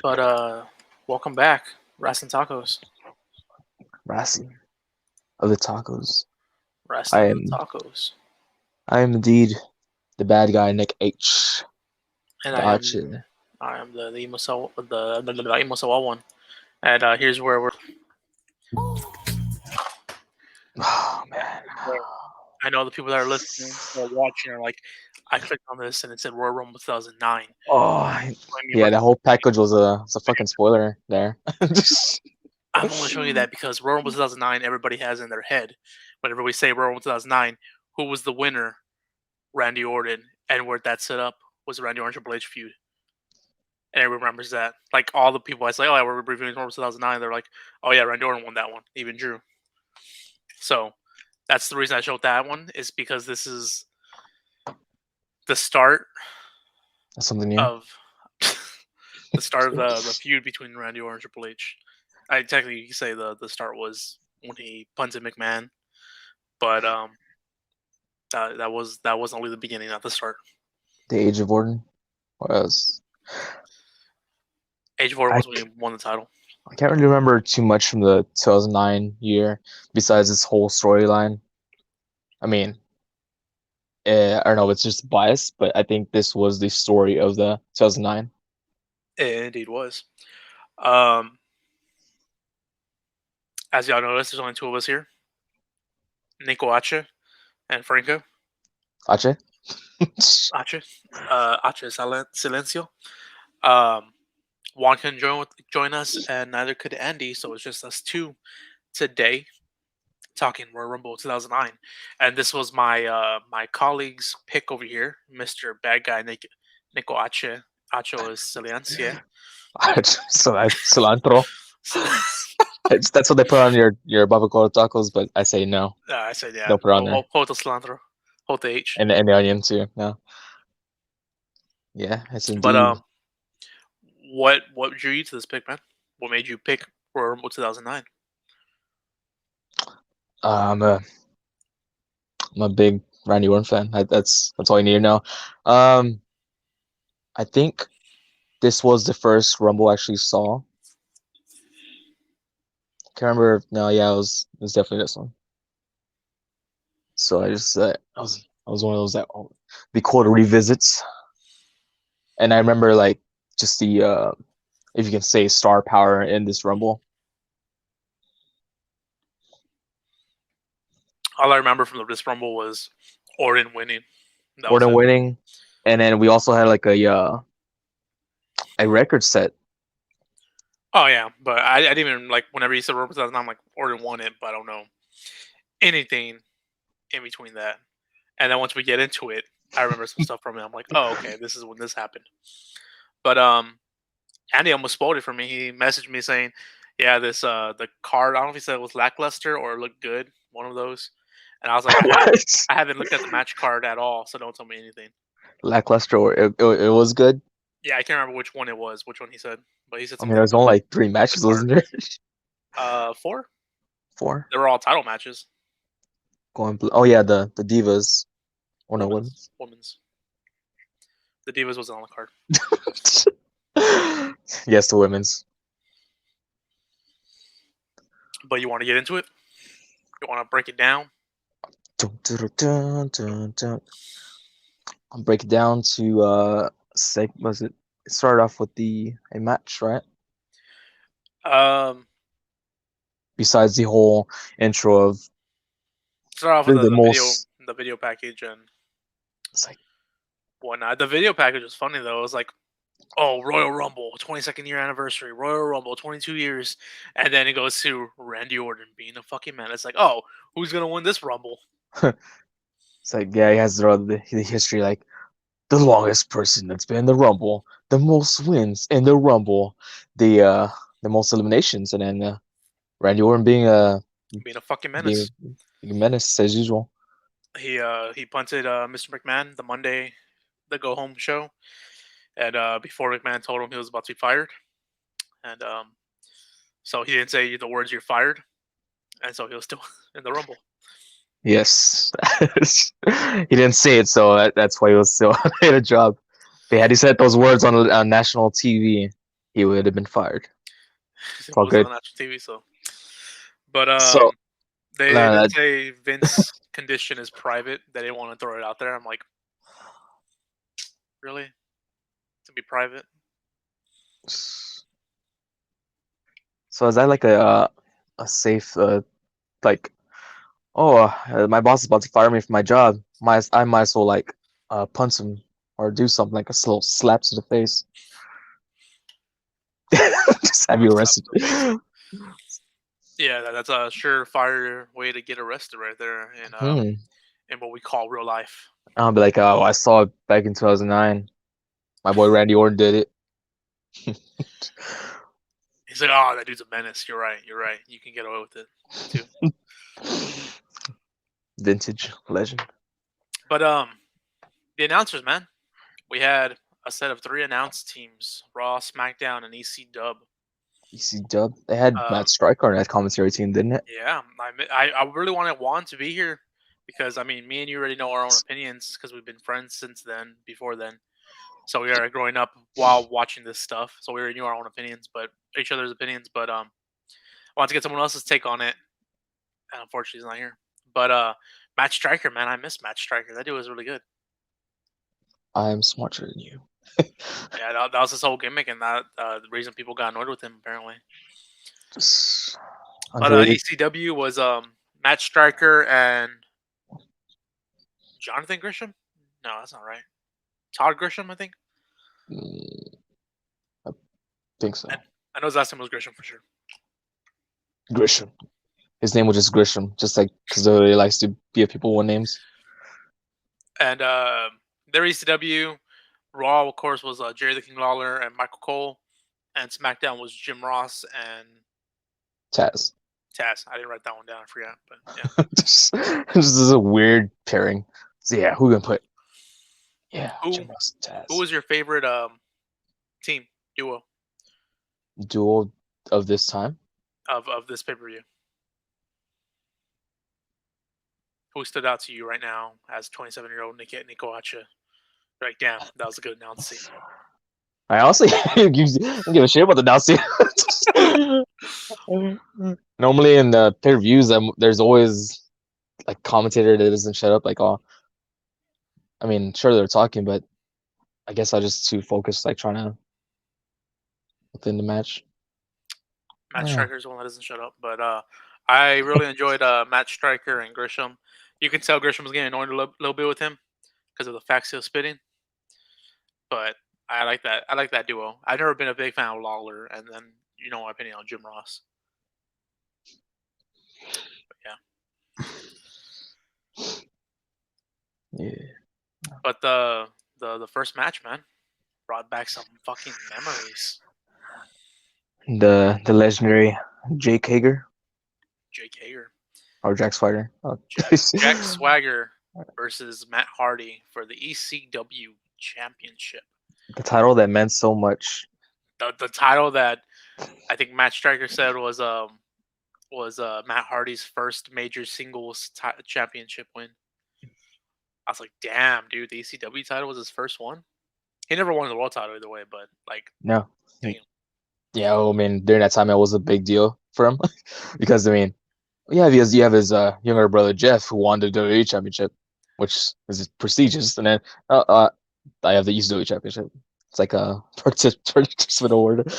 But welcome back, Wrasslin Talkos. Wrasslin of the Talkos. I Wrestling the am Talkos. I am indeed the bad guy, Nick H. And Gotcha. I am the Emo Sawa one. And here's where Oh man. I know the people that are listening or watching are like, I clicked on this and it said Royal Rumble 2009. Yeah, the whole package was a fucking spoiler there. I'm only showing you that because Royal Rumble 2009, everybody has in their head. Whenever we say Royal Rumble 2009, who was the winner? Randy Orton. And where that set up was the Randy Orton Triple H feud. And everyone remembers that. Like all the people I say, oh yeah, we're reviewing Rumble 2009. They're like, oh yeah, Randy Orton won that one. Even Drew. So that's the reason I showed that one is because this is the start That's something new. of the feud between Randy Orton and Triple H. I technically say the start was when he punted McMahon, but that was only the beginning, not the start. The Age of Orton. What else? Age of Orton was when he won the title. I can't really remember too much from the 2009 year besides this whole storyline. I mean, I don't know, it's just biased, but I think this was the story of the 2009. It indeed was. Um, as y'all noticed, there's only two of us here: Nico Ache and Franco. Ache? Ache, Silencio. Juan can join us, and neither could Andy. So it's just us two today talking Royal Rumble 2009. And this was my colleague's pick over here, Mister Bad Guy Nico Ache. Acho is Silencio. So that's cilantro. That's what they put on your barbacoa tacos, but I say no. I said yeah. Don't put it on there. Hold the cilantro. Hold the H. And the onion too. No. Yeah, it's But indeed. what drew you to this pick, man? What made you pick Royal Rumble 2009? I'm a big Randy Orton fan. That's all you need to know. I think this was the first Rumble I actually saw. Can't remember. No, yeah, it was definitely this one. So I just I was one of those that be cool to revisit. And I remember like just the if you can say star power in this Rumble. All I remember from this Rumble was Orton winning. Orton winning, and then we also had like a record set. Oh yeah, but I didn't even like whenever you said Rumble 2009, I'm like Orton won it, but I don't know anything in between that. And then once we get into it, I remember some stuff from it. I'm like, oh okay, this is when this happened. But Andy almost spoiled it for me. He messaged me saying, yeah, this the card. I don't know if he said it was lackluster or looked good, one of those. And I was like, I haven't looked at the match card at all, so don't tell me anything. Lackluster, or it was good. Yeah, I can't remember which one it was, which one he said, but he said I something. mean, there was only like 3 matches, wasn't there? 4. 4. They were all title matches. Oh yeah, the Divas. Or no, women's. The Divas wasn't on the card. Yes, the women's. But you want to get into it? You want to break it down? I'll break it down to was it? It started off with a match, right? Besides the whole intro of start off with the video package and it's like whatnot. The video package was funny though. It was like, oh, Royal Rumble, 22nd year anniversary, Royal Rumble, 22 years, and then it goes to Randy Orton being a fucking man. It's like, oh, who's gonna win this Rumble? It's like, yeah, he has the history, like the longest person that's been in the Rumble, the most wins in the Rumble, the most eliminations, and then Randy Orton being a fucking menace. Being a menace as usual. He punted Mr. McMahon the Monday, the go home show, and before McMahon told him he was about to be fired, and so he didn't say the words "you're fired," and so he was still in the Rumble. Yes. He didn't say it, so that's why he was still at a job. But had he said those words on national TV, he would have been fired. It It's all was good. on national TV. So, but So, they nah, did that, say Vince condition is private. They didn't want to throw it out there. I'm like, really? To be private? so is that like a safe like, oh, my boss is about to fire me from my job. I might as well like punch him or do something like a slow slap to the face. Just have you Slap arrested. to the face. Yeah, that's a surefire way to get arrested right there Hmm. in what we call real life. I'll be like, oh, I saw it back in 2009. My boy Randy Orton did it. He's like, oh, that dude's a menace. You're right. You're right. You can get away with it. Me too. Vintage legend. But the announcers, man, we had a set of three announced teams: Raw, SmackDown, and EC Dub. EC Dub. They had Um, Matt Striker on that commentary team, didn't it? yeah, I really wanted Juan to be here because I mean, me and you already know our own opinions because we've been friends since then. Before then, so we are growing up while watching this stuff, so we already knew our own opinions, but each other's opinions. But I wanted to get someone else's take on it, and unfortunately, he's not here. But Matt Striker, man, I miss Matt Striker. That dude was really good. I'm smarter than you. Yeah, that was his whole gimmick, and that the reason people got annoyed with him apparently. Just But underrated. ECW was Matt Striker and Jonathan Grisham. No, that's not right. Todd Grisham, I think. Mm, I think so. I, I know his last name was Grisham for sure. Grisham. His name was just Grisham, just like because he likes to give people one names. And their ECW Raw, of course, was Jerry the King Lawler and Michael Cole, and SmackDown was Jim Ross and Taz. Taz. I didn't write that one down. I forgot, but yeah. This is a weird pairing. So yeah, who gonna put? Yeah, Who Jim Ross and who Taz. was your favorite team duo Duel of this time. of this pay per view? Who stood out to you right now as 27-year-old Nico Hacha? Like, damn, that was a good announce team. I honestly don't give a shit about the Nazi. Normally in the pay per views, there's always like commentator that doesn't shut up. Like, oh, I mean, sure they're talking, but I guess I just too focused, like trying to within the match. Matt Yeah. Striker's the one that doesn't shut up, but I really enjoyed Matt Striker and Grisham. You can tell Grisham was getting annoyed a little bit with him because of the facts he was spitting, but I like that. I like that duo. I've never been a big fan of Lawler, and then you know my opinion on Jim Ross. But yeah, Yeah. but the first match, man, brought back some fucking memories. The legendary Jake Hager Jake Hager, or Jack Swagger. Oh. Jack Swagger versus Matt Hardy for the ECW Championship. The title that meant so much. The title that I think Matt Striker said was Matt Hardy's first major singles championship win. I was like, damn, dude, the ECW title was his first one. He never won the world title either way, but like, No. damn. Yeah, I mean, during that time, it was a big deal for him because I mean, yeah, because you have his younger brother Jeff who won the WWE Championship, which is prestigious, and then I have the ECW Championship. It's like a participant award.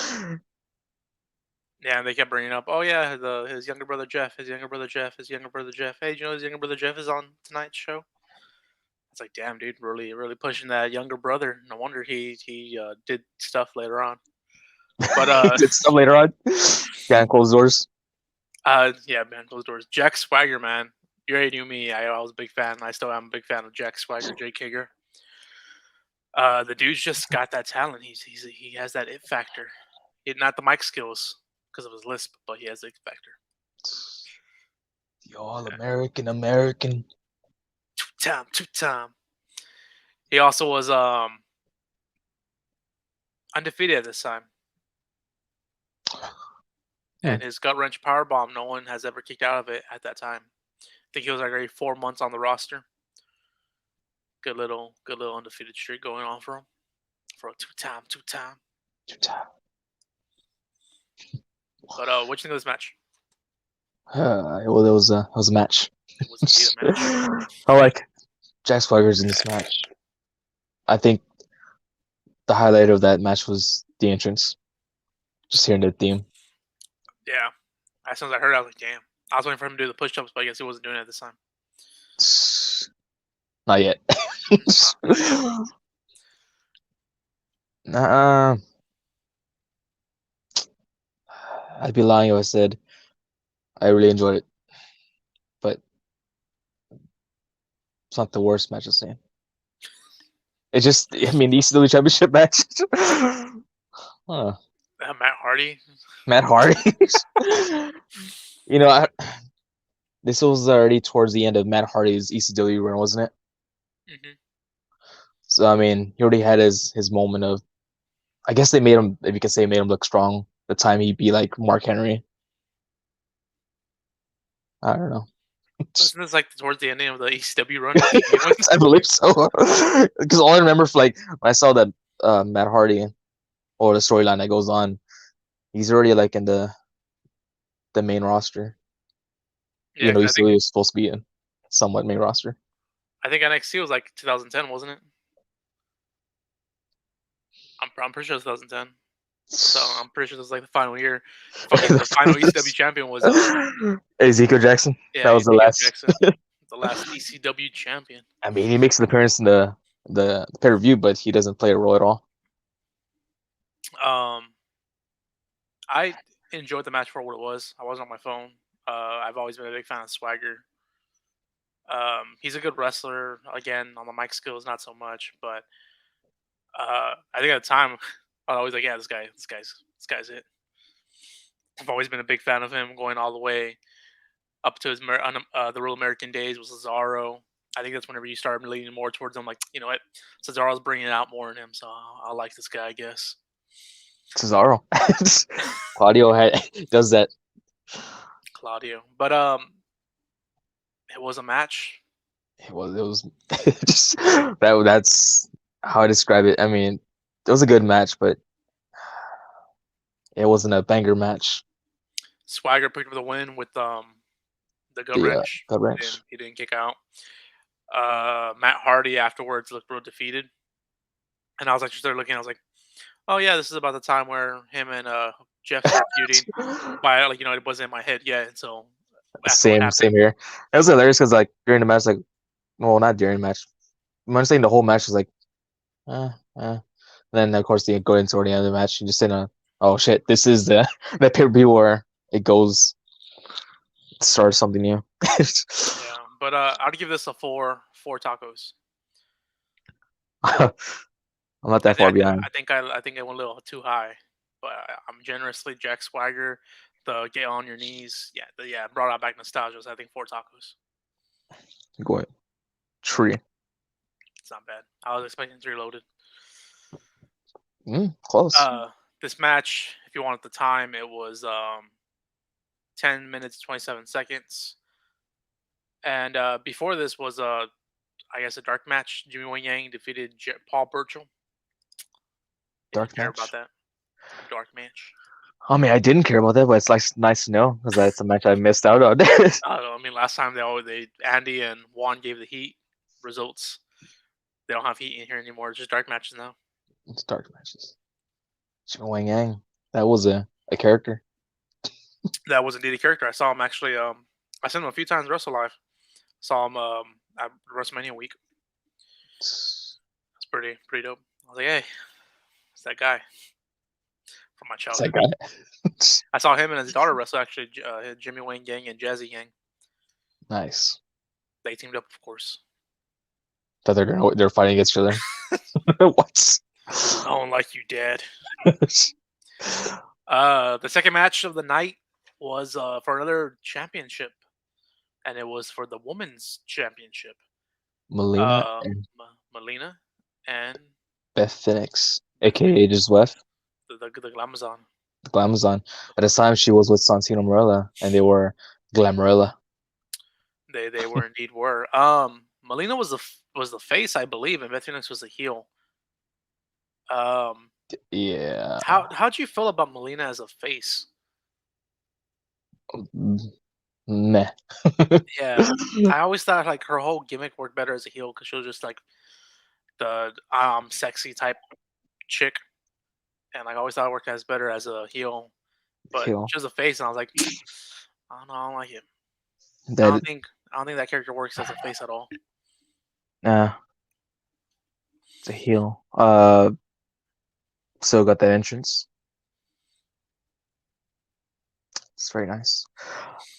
Yeah, and they kept bringing up, oh yeah, his younger brother Jeff, his younger brother Jeff, his younger brother Jeff. Hey, do you know his younger brother Jeff is on tonight's show? It's like, damn, dude, really pushing that younger brother. No wonder he did stuff later on. But Did stuff later on. Behind closed doors. yeah, man, closed doors. Jack Swagger, man, you already knew me. I was a big fan. I still am a big fan of Jack Swagger, Jake Hager. The dude's just got that talent. He has that it factor. Not the mic skills because of his lisp, but he has the it factor. The all American American. Two time. He also was undefeated at this time, Hmm. and his gut wrench power bomb, no one has ever kicked out of it at that time. think he was like already 4 months on the roster. Good little undefeated streak going on for a two time. But what you think of this match? Well, it was a match. It was indeed a match. I like Jack Swagger's in this match. I think the highlight of that match was the entrance. Just hearing the theme. Yeah. As soon as I heard it, I was like, damn. I was waiting for him to do the push ups, but I guess he wasn't doing it at this time. Not yet. Not yet. uh, I'd be lying if I said I really enjoyed it, but it's not the worst match I've seen. It just, I mean, the ECW Championship match. Huh. Matt Hardy. Matt Hardy. You know, this was already towards the end of Matt Hardy's ECW run, wasn't it? Hmm. So I mean, he already had his moment of. I guess they made him, if you can say, made him look strong. The time he'd be like Mark Henry. I don't know. Wasn't this like towards the ending of the ECW run? I believe so. Because all I remember, like when I saw that Matt Hardy or the storyline that goes on, he's already like in the main roster. Yeah, You know, 'cause he's still supposed to be in somewhat main roster. I think NXT was like 2010, wasn't it? I'm pretty sure it's 2010. So I'm pretty sure this was like the final year. Fucking the final ECW champion was Ezekiel Jackson. yeah, That was the Ezekiel last. Jackson, the last ECW champion. I mean, he makes an appearance in the pay per view, but he doesn't play a role at all. Um, I enjoyed the match for what it was. I wasn't on my phone. I've always been a big fan of Swagger. He's a good wrestler. Again, on the mic skills, not so much, but I think at the time, I was always like, yeah, this guy's it. I've always been a big fan of him, going all the way up to his the Real American days with Cesaro. I think that's whenever you start leaning more towards him. Like, you know what, Cesaro's bringing out more in him, so I like this guy, I guess. Cesaro. Claudio does that. Claudio, but it was a match. It was just that's how I describe it. I mean, it was a good match, but it wasn't a banger match. Swagger picked up the win with the gut The wrench. gut wrench. He didn't kick out. Matt Hardy afterwards looked real defeated, and I was actually started looking. I was like, oh yeah, this is about the time where him and Jeff start feuding. But like, it wasn't in my head yet until after what Same happened. here. It was hilarious because like during the match, like well, not during the match. I'm saying the whole match was like, And then of course they go into the end of the match and just say, "Oh shit, this is the the pay per view where it goes start something new." Yeah, but I'd give this a four tacos. I'm not that far behind. I think I went a little too high, but I'm generously Jack Swagger. The get on your knees, yeah, brought out back nostalgia. So I think four tacos. Go ahead. Tree. It's not bad. I was expecting three loaded. Close. This match, if you wanted the time, it was 10 minutes 27 seconds. And before this was I guess a dark match. Jimmy Wang Yang defeated Paul Burchill. Did you Dark care match. about that? A dark match. I mean, I didn't care about that, but it's like nice to know because that's a match I missed out on. I mean, last time they Andy and Juan gave the heat results. They don't have heat in here anymore. It's just dark matches now. It's dark matches. Jimmy Wang Yang. That was a character. That was indeed a character. I saw him actually. I seen him a few times wrestle live. Saw him at WrestleMania week. That's pretty dope. I was like, hey, it's that guy from my It's that childhood. guy. I saw him and his daughter wrestle actually. Jimmy Wang Yang and Jazzy Yang. Nice. They teamed up, of course. That they're fighting against each other. What? No one like you, Dad. The second match of the night was for another championship, and it was for the women's championship. Melina Uh, and Melina and Beth Phoenix, aka just Wef, the Glamazon. the Glamazon. At the time, she was with Santino Marella, and they were Glamorella. They were indeed were. Melina was was the face, I believe, and Beth Phoenix was the heel. Um, Yeah. how'd you feel about Melina as a face? Mm, Meh. Yeah, I always thought like her whole gimmick worked better as a heel because she was just like the sexy type chick, and like I always thought it worked as better as a heel. But Kill. she was a face, and I was like, I don't know, I don't like it. I That don't think I don't think that character works as a face at all. it's a heel. Still got that entrance. It's very nice.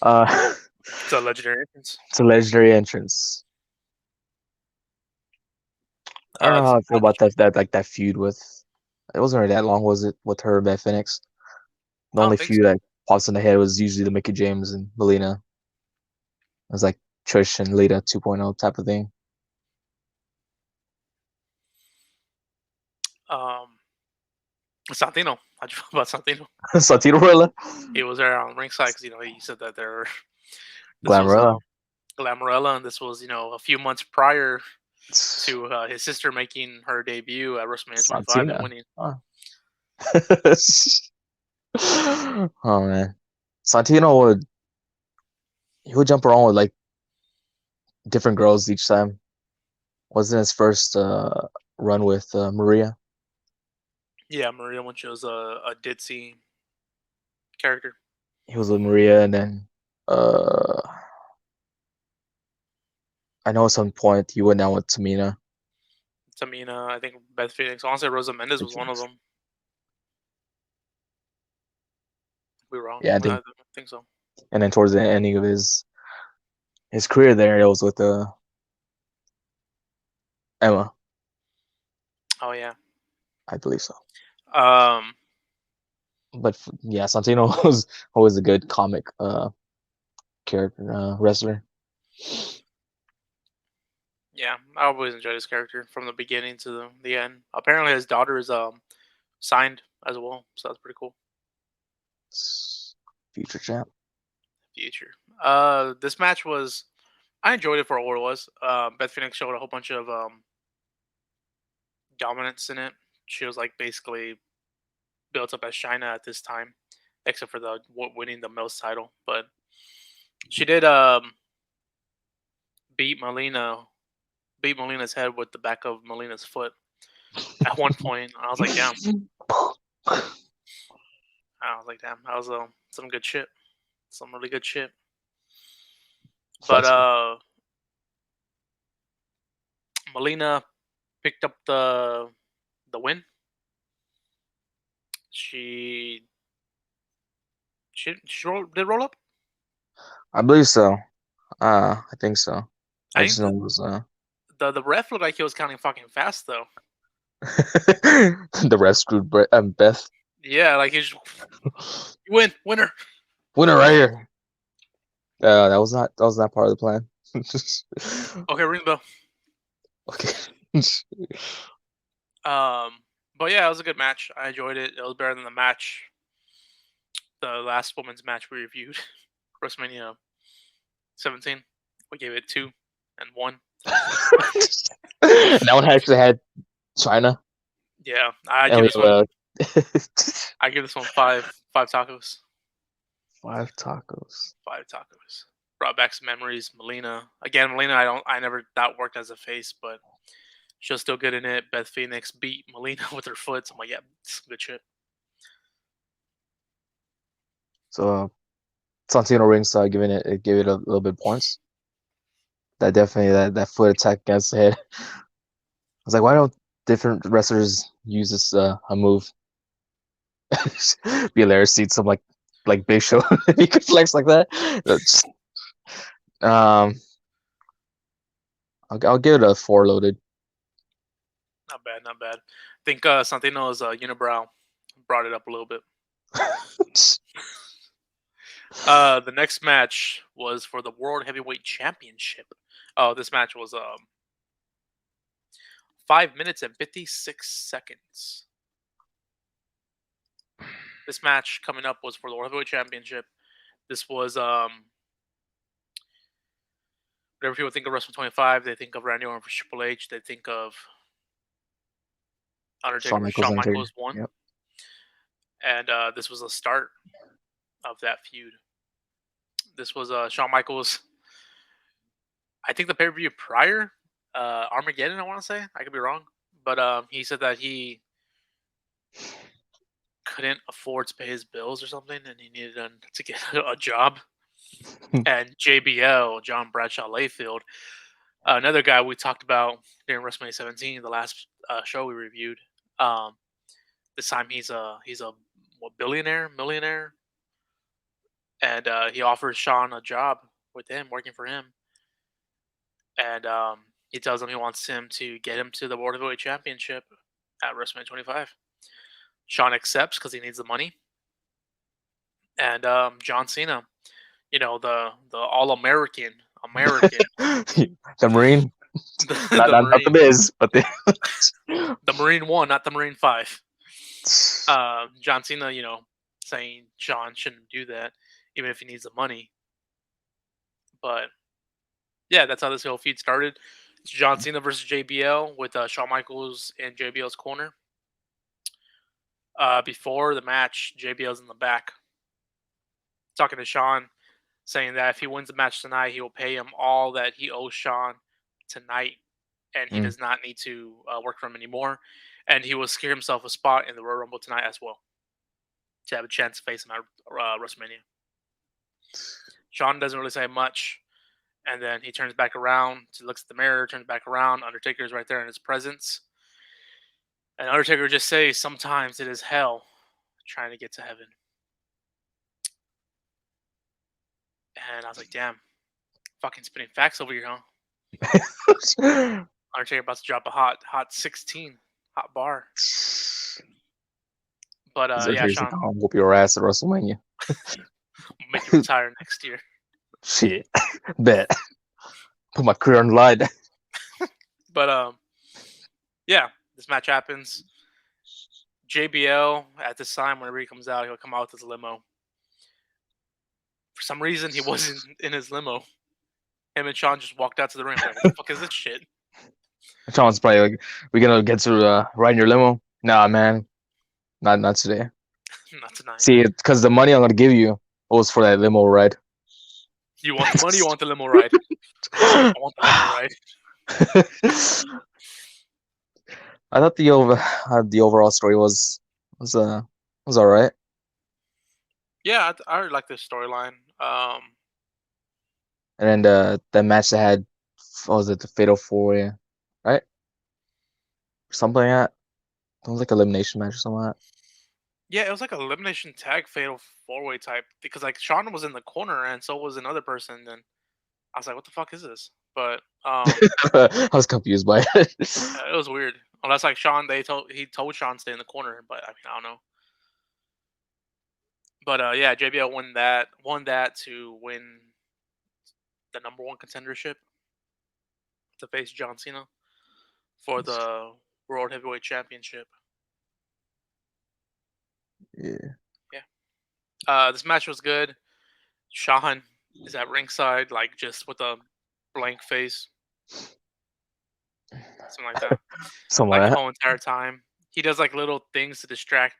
Uh, It's a legendary entrance. it's a legendary entrance. I don't know This how I feel about match. that feud with. It wasn't really that long, was it? With her and Beth Phoenix. The I only don't think feud so. that pops in the head was usually the Mickey James and Melina. It was like Trish and Lita 2.0 type of thing. Um, Santino. How'd you feel about Santino? Santino Marella, He was there on ringside because he said that there. This was Glamorella, Glamorella, and this was a few months prior to his sister making her debut at WrestleMania 25 and Santina. winning. Huh. Oh man, Santino would jump around with like different girls each time. Wasn't his first run with Maria? Yeah, Maria when she was a ditzy character. He was with Maria, and then uh, I know at some point he went down with Tamina. Tamina, I think Beth Phoenix. Honestly, Rosa Mendez Beth was one of Phoenix. them. We were wrong. Yeah, I I think, think so. and then towards the ending of his career there, it was with Emma, Oh yeah. I believe so. Um. But yeah, Santino was always a good comic character wrestler. Yeah, I always enjoyed his character from the beginning to the end. Apparently, his daughter is signed as well, so that's pretty cool. Future champ. Future. This match was. I enjoyed it for what it was. Beth Phoenix showed a whole bunch of dominance in it. She was like basically built up as China at this time, except for the winning the Mills title. But she did beat Melina, beat Melina's head with the back of Melina's foot at one point. And I was like, damn. I was like, damn, that was some good shit, some really good shit. But Flexible. Melina picked up the win. She did roll up. I believe so. I think so. I I just think know it was the ref looked like he was counting fucking fast though. the rest screwed Beth. Yeah, like he's you win, winner. Winner right here. That was not part of the plan. Okay, ring the bell. Okay. But yeah, it was a good match. I enjoyed it. It was better than the last women's match we reviewed, WrestleMania 17. We gave it 2 and 1. That one actually had China. Yeah, I And give we this have one. I give this one five tacos. five tacos. 5 tacos. Brought back some memories. Melina again. Melina, I never thought worked as a face, but she was still good in it. Beth Phoenix beat Melina with her foot. So I'm like, yeah, it's good shit. So Santino ringside gave it a little bit of points. That definitely that foot attack against the head. I was like, why don't different wrestlers use this a move? Be hilarious to see some like Big Show he could flex like that. That's um I'll give it a 4 loaded. Not bad, not bad. I think Santino's unibrow brought it up a little bit. The next match was for the World Heavyweight Championship. Oh, this match was 5 minutes and 56 seconds. This match coming up was for the World Heavyweight Championship. This was Whenever people think of Wrestling 25, they think of Randy Orton versus Triple H. They think of Undertaker Shawn versus Michaels, Shawn Undertaker. Michaels one, Yep. and this was the start of that feud. This was Shawn Michaels. I think the pay per view prior, Armageddon. I want to say I could be wrong, but he said that he couldn't afford to pay his bills or something, and he needed to get a job. And JBL, John Bradshaw Layfield, another guy we talked about during WrestleMania 17, the last show we reviewed. Um, this time he's a what, billionaire, millionaire, and he offers Sean a job with him, working for him, and he tells him he wants him to get him to the World Heavyweight Championship at WrestleMania 25. Sean accepts because he needs the money, and John Cena, the All American, The Marine, the, not the not the Marine, Miz, but the the Marine One, not the Marine Five. John Cena, saying Sean shouldn't do that, even if he needs the money. But yeah, that's how this whole feud started. It's John Cena versus JBL with Shawn Michaels in JBL's corner. Before the match, JBL's in the back talking to Sean, saying that if he wins the match tonight, he will pay him all that he owes Sean tonight, and he Mm. does not need to work for him anymore. And he will secure himself a spot in the Royal Rumble tonight as well to have a chance to face him at WrestleMania. Sean doesn't really say much, and then he turns back around, looks at the mirror, turns back around. Undertaker's right there in his presence, and Undertaker just says, "Sometimes it is hell trying to get to heaven." And I was like, "Damn, fucking spitting facts over here, huh?" Undertaker about to drop a hot 16, hot bar. But yeah, Undertaker's like, Sean, I'll whoop your ass at WrestleMania. will make you retire next year. Shit, bet. Put my career on the line. But yeah, this match happens. JBL at this time, whenever he comes out, he'll come out with his limo. For some reason, he wasn't in his limo. Him and Sean just walked out to the ring. Like, what the fuck is this shit? Sean's probably like, "We gonna get to ride in your limo?" Nah, man, not today. Not tonight. See, because the money I'm gonna give you was for that limo ride. You want the money? You want the limo ride? I want the limo ride. I thought the overall story was was all right. Yeah, I like this storyline. And then the match that had, what was it, the Fatal 4-Way, right? Something like that. It was like elimination match or something like that. Yeah, it was like an elimination tag fatal 4-way type because like Sean was in the corner and so was another person. And I was like, what the fuck is this? But I was confused by it. it was weird. Unless like Sean, he told Sean to stay in the corner, but I mean I don't know. But yeah, JBL won that to win the number one contendership to face John Cena for the World Heavyweight Championship. Yeah. Yeah. This match was good. Sean is at ringside, like just with a blank face, something like that. Something Like like the that. whole entire time, he does like little things to distract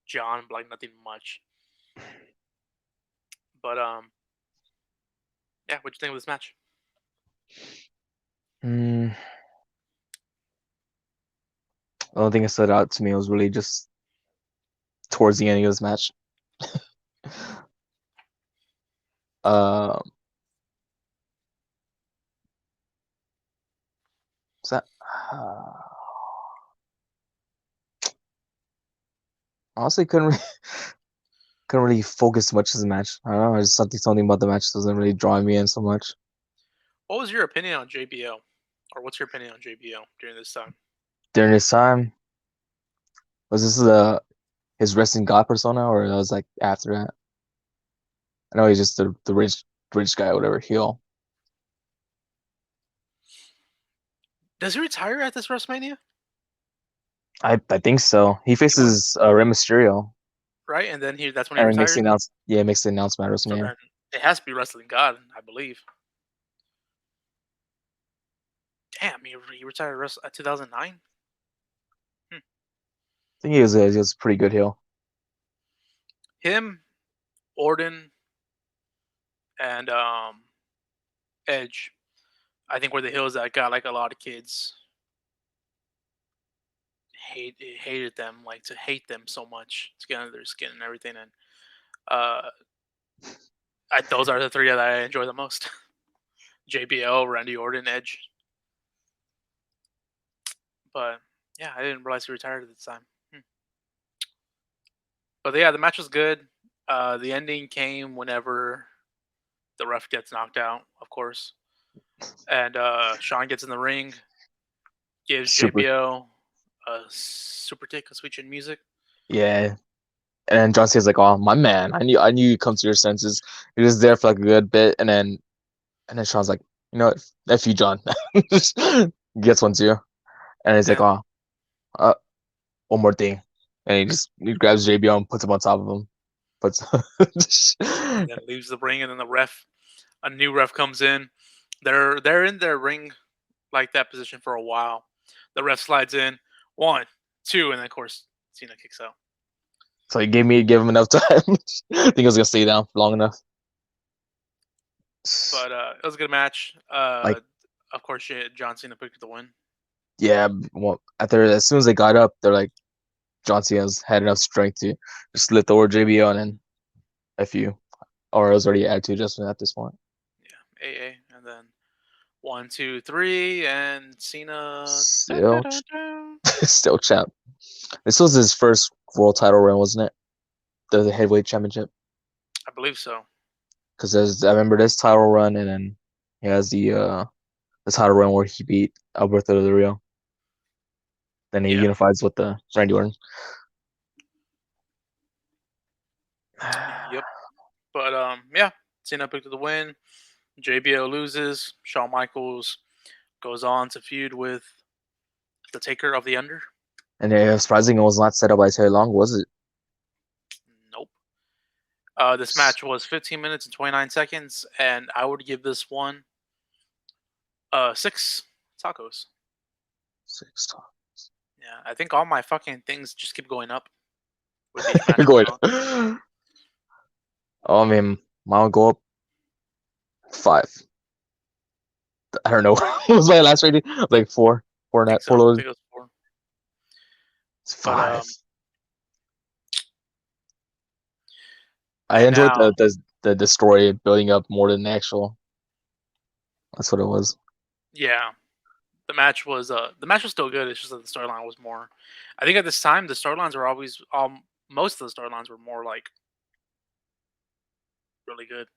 John, but like nothing much. But yeah, what'd you think of this match? Mm, the only thing that stood out to me was really just towards the end of this match. Um, was that? Honestly, couldn't really focus much as a match. I don't know. There's something about the match doesn't really draw me in so much. What was your opinion on JBL, or what's your opinion on JBL during this time? During this time, was this his wrestling god persona, or that was like after that? I know he's just the rich guy, whatever heel. Does he retire at this WrestleMania? I think so. He He was faces Rey Mysterio, right, and then that's when he and he makes retires. makes the announcement at So WrestleMania. then it has to be Wrestling God, I believe. Damn, he retired 2009. Hmm. I think he was a pretty good heel. Him, Orton, and Edge. I think were the heels that got like a lot of kids hated them, like to hate them so much to get under their skin and everything. And uh, those are the three that I enjoy the most: JBL, Randy Orton, Edge. But yeah, I didn't realize he retired at the time. Hmm. But yeah, the match was good. The ending came whenever the ref gets knocked out, of course, and Sean gets in the ring, gives Super. JBL a super kick, a switch in music. Yeah. And then John Cena's like, "Oh, my man, I knew you'd come to your senses." He was there for like a good bit, and then Sean's like, "You know what? F you, John." Just gets one too, and he's like, Yeah, "Oh, uh, one more thing," and he grabs JBL and puts him on top of him. Puts. and then leaves the ring, and then a new ref comes in. They're in their ring like that position for a while. The ref slides in, one, two, and then of course Cena kicks out. So he gave him enough time. I think he was gonna stay down for long enough. But it was a good match. Like, Of course, John Cena picked the win. yeah, well, as soon as they got up, they're like, John Cena's had enough strength to just lift over JBL and then F you, or it was already attitude adjustment at this point. Yeah, AA, and then one, two, three, and Cena. Dun, dun, Still, dun, dun. still champ. This was his first world title run, wasn't it? The heavyweight championship. I believe so. Because I remember this title run, and then he has the title run where he beat Alberto Del Rio. Then he Yeah. unifies with the Randy Orton. Yep. But yeah, Cena picked the win. JBL loses. Shawn Michaels goes on to feud with the Taker of the Under. And surprising, it was not set up by Terry Long, was it? Nope. This match was 15 minutes and 29 seconds, and I would give this one six tacos. Six times. Yeah, I think all my fucking things just keep going up with each match You're going going. on. Oh, I mean, mine would go up 5. I don't know. What was my last rating? Like 4, 4 I think net, so. 4 I lows. think it was four. It's But 5. I and enjoyed now, the story building up more than the actual. That's what it was. yeah, the match was still good. It's just that the storyline was more. I think at this time the storylines were always most of the storylines were more like really good.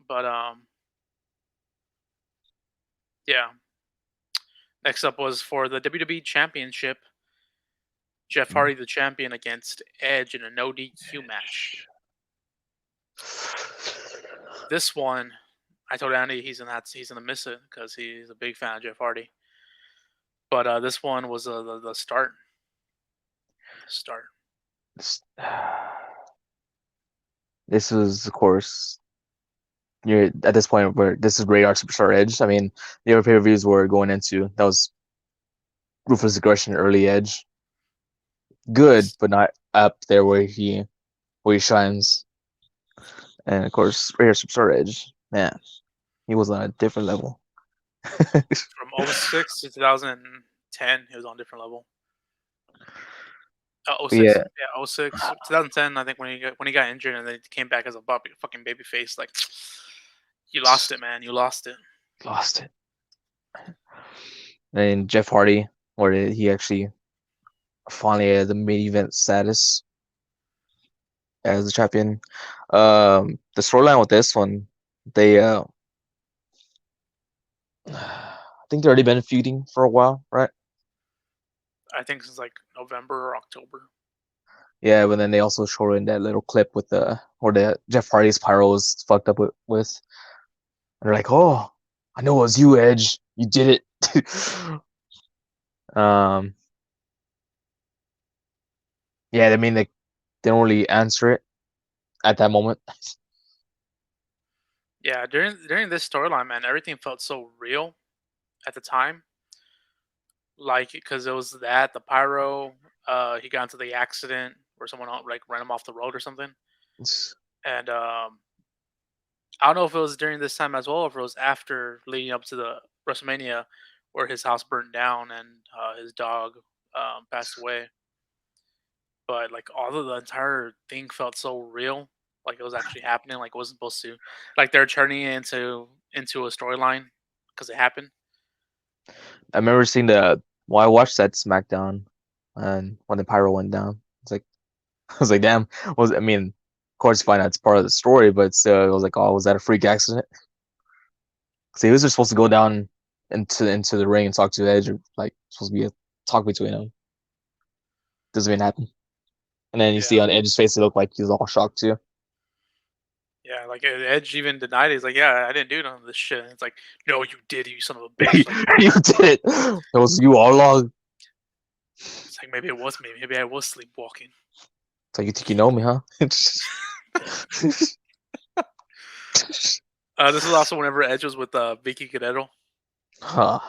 But yeah. Next up was for the WWE Championship. Jeff Hardy, the champion, against Edge in a no DQ match. This one, I told Andy he's gonna miss it because he's a big fan of Jeff Hardy. But this one was the start. The start. This, this was, of course, you're at this point where this is Radar Superstar Edge. I mean, the other pay-per-views were going into that was Ruthless Aggression, Early Edge. Good, but not up there where he shines. And of course, Radar Superstar Edge, man, he was on a different level. From '06 to 2010, he was on a different level. '06, Yeah, yeah, '06, 2010. I think when he got injured and then he came back as a fucking baby face, like you lost it, man. You lost it. lost it. And Jeff Hardy, where he actually finally had the main event status as the champion. The storyline with this one, they I think they already been feuding for a while, right? I think since like November or October. Yeah, but then they also showed in that little clip with the where the Jeff Hardy's pyro was fucked up with. And they're like, "Oh, I know it was you, Edge. You did it." um, yeah, I mean they don't really answer it at that moment. Yeah, during this storyline, man, everything felt so real at the time, like because it was that the pyro. He got into the accident where someone like ran him off the road or something, and I don't know if it was during this time as well, or if it was after leading up to the WrestleMania, where his house burned down and his dog passed away. But like all of the entire thing felt so real, like it was actually happening, like it wasn't supposed to. Like they're turning it into a storyline because it happened. I remember seeing the. Well, I watched that SmackDown, and when the pyro went down, it's like I was like, damn. Was I mean, of course, you find out it's part of the story, but still, it was like, oh, was that a freak accident? So he was just supposed to go down into the ring and talk to Edge, or like supposed to be a talk between them. Doesn't even happen. And then you Yeah, see on Edge's face, it looked like he's all shocked too. yeah. Like Edge even denied it. He's like, "Yeah, I didn't do none of this shit." And it's like, "No, you did, you son of a bitch!" Like, You did it. It was you all along. it's like maybe it was me. Maybe I was sleepwalking. So you think you know me, huh? This is also whenever Edge was with Vicky Guerrero. Huh.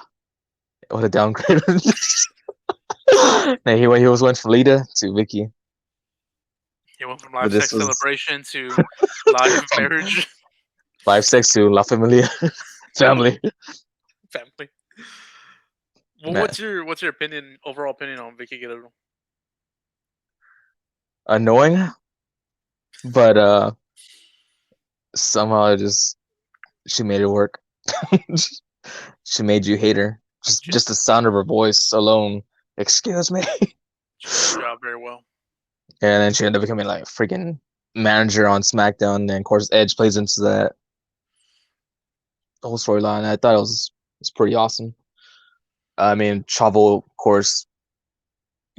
What a downgrade. Now he was went from Lita to Vicky, He went from but live this sex was celebration to live marriage live sex to La Familia family. family. Well, Man, what's your opinion, overall opinion on Vicky Guerrero? annoying, but somehow it just she made it work. She made you hate her. She Just the sound of her voice alone. Excuse me. she did her job very well. And then she ended up becoming like a freaking manager on SmackDown. And of course, Edge plays into that whole storyline. I thought it was pretty awesome. I mean, Chavo, of course,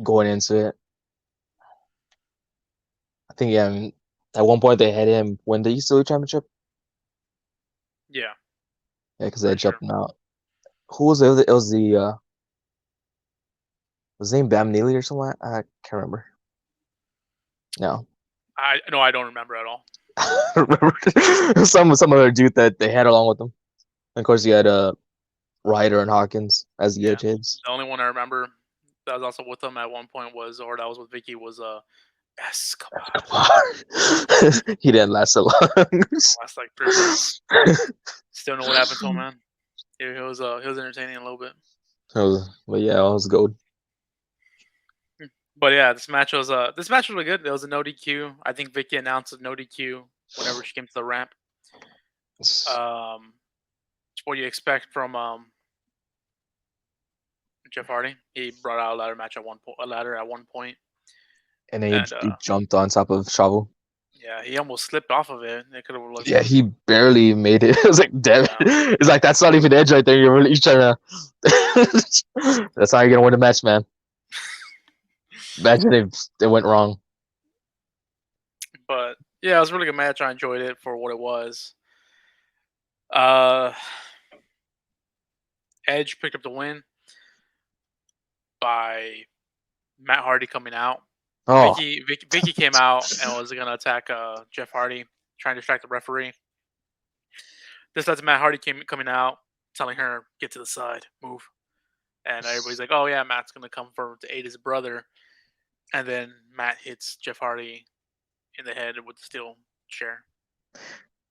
going into it. I think yeah, I mean, at one point they had him win the East Championship. Yeah, Yeah, because pretty Edge sure. helped him out. Who was it? It was the was his name Bam Neely or something? I can't remember. No, I no, I don't remember at all. I remember some other dude that they had along with them. And of course, you had Ryder and Hawkins as the Yeah, Edge heads. the only one I remember that was also with them at one point was, or that was with Vicky, was Escobar. He didn't last so long. Last like 3 months. Still know what happened to him, man. He was entertaining a little bit. But yeah, it was gold. But yeah, this match was really good. It was a no DQ. I think Vicky announced a no DQ whenever she came to the ramp. Um, what do you expect from Jeff Hardy? He brought out a ladder match at one point, a ladder at one point, And then and he jumped on top of Chavo. yeah, he almost slipped off of it. It could have looked, Yeah, he barely made it. It was like, damn it. yeah. It's like, that's not even Edge right there. You're trying to. That's how you're going to win the match, man. Imagine if it went wrong. But yeah, it was a really good match. I enjoyed it for what it was. Uh, Edge picked up the win by Matt Hardy coming out. Oh, Vicky came out and was gonna attack Jeff Hardy, trying to distract the referee. This led to Matt Hardy coming out, telling her, "Get to the side, move." And everybody's like, "Oh yeah, Matt's gonna come for to aid his brother." And then Matt hits Jeff Hardy in the head with the steel chair.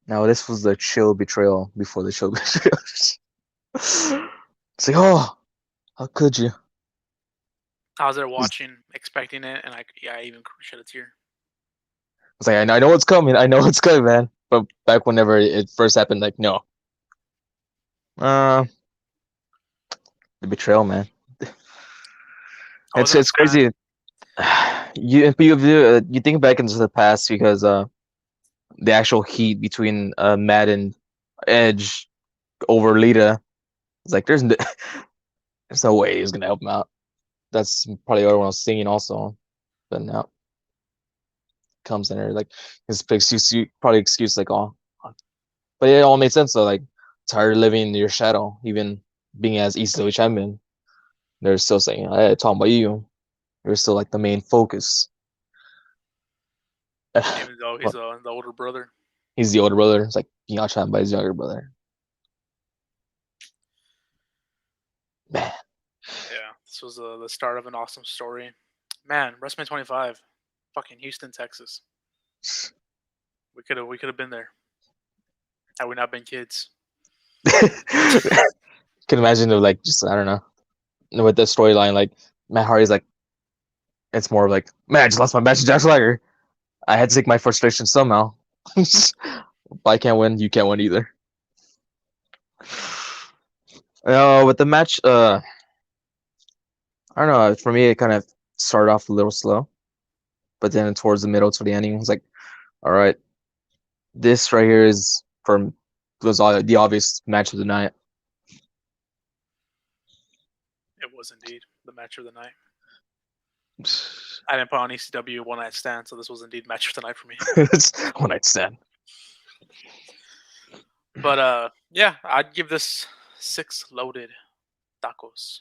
now this was the chill betrayal before the chill betrayal. It's like, oh, how could you? I was there watching, expecting it, and I even shed a tear. It's like, I know what's coming. I know what's coming, man. But back whenever it first happened, like, no. Uh, the betrayal, man. I wasn't a It's fan. crazy. You think back into the past because the actual heat between Matt and Edge over Lita. It's like there's no way he's gonna help him out. That's probably what everyone was singing also, but now comes in there like his big excuse, probably excuse like oh, but it all made sense though. Like tired of living in your shadow, even being as East champion. They're still saying, "Hey, talking about you." You're still like the main focus. Even though he's But the older brother. he's the older brother. It's like being outshine by his younger brother. Man. Yeah, this was the start of an awesome story. Man, WrestleMania 25, fucking Houston, Texas. We could have been there had we not been kids. Can imagine of like just I don't know with the storyline like Matt Hardy's like it's more of like man I just lost my match to Jack Swagger. I had to take my frustration somehow. If I can't win, you can't win either. With the match, I don't know. For me, it kind of started off a little slow, but then towards the middle to the ending, I was like, all right, this right here is for was the obvious match of the night. It was indeed the match of the night. I didn't put on ECW One Night Stand, so this was indeed match of the night for me. It's one night stand. But yeah, I'd give this 6 loaded tacos.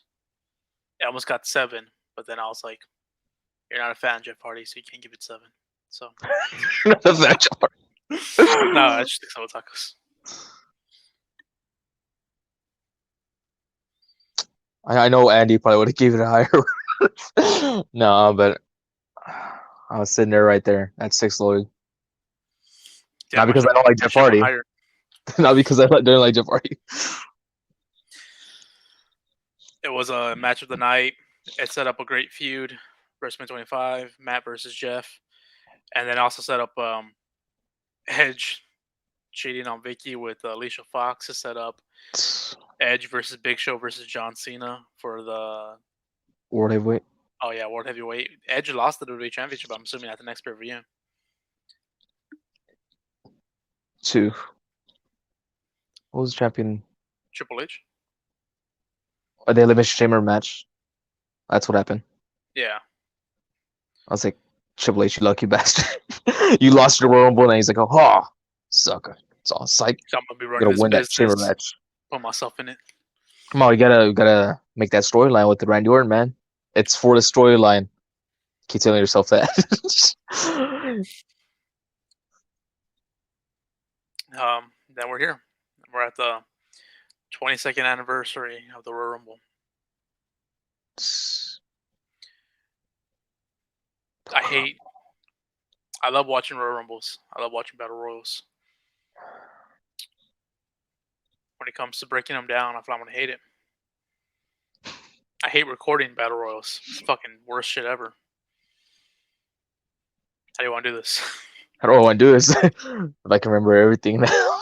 I almost got 7, but then I was like, "You're not a fan, Jeff Hardy, so you can't give it 7." So The match. no, I just think so tacos. I know Andy probably would have given it higher. No, but I was sitting there right there at 6 loaded. Not Damn, because I don't like I Jeff should have went Hardy. higher. Not because I don't like Jeff Hardy. It was a match of the night. It set up a great feud. WrestleMania 25, Matt versus Jeff, and then also set up Edge cheating on Vicky with Alicia Fox to set up Edge versus Big Show versus John Cena for the World Heavyweight. World Heavyweight. Edge lost the WWE Championship. I'm assuming at the next pay-per-view. 2. What was the champion? Triple H. The Elimination Chamber match. That's what happened. Yeah. I was like, Triple H, you lucky bastard. You lost your Royal Rumble, and he's like, oh, sucker. It's all psych. So I'm gonna be You running gotta this win that chamber business. match. Put myself in it. Come on, we gotta make that storyline with the Randy Orton, man. It's for the storyline. Keep telling yourself that. Then we're here. We're at the 22nd anniversary of the Royal Rumble. I love watching Royal Rumbles. I love watching Battle Royals. When it comes to breaking them down, I feel I'm gonna hate it. I hate recording Battle Royals. It's fucking worst shit ever. How do you want to do this? I don't want to do this. If I can remember everything now.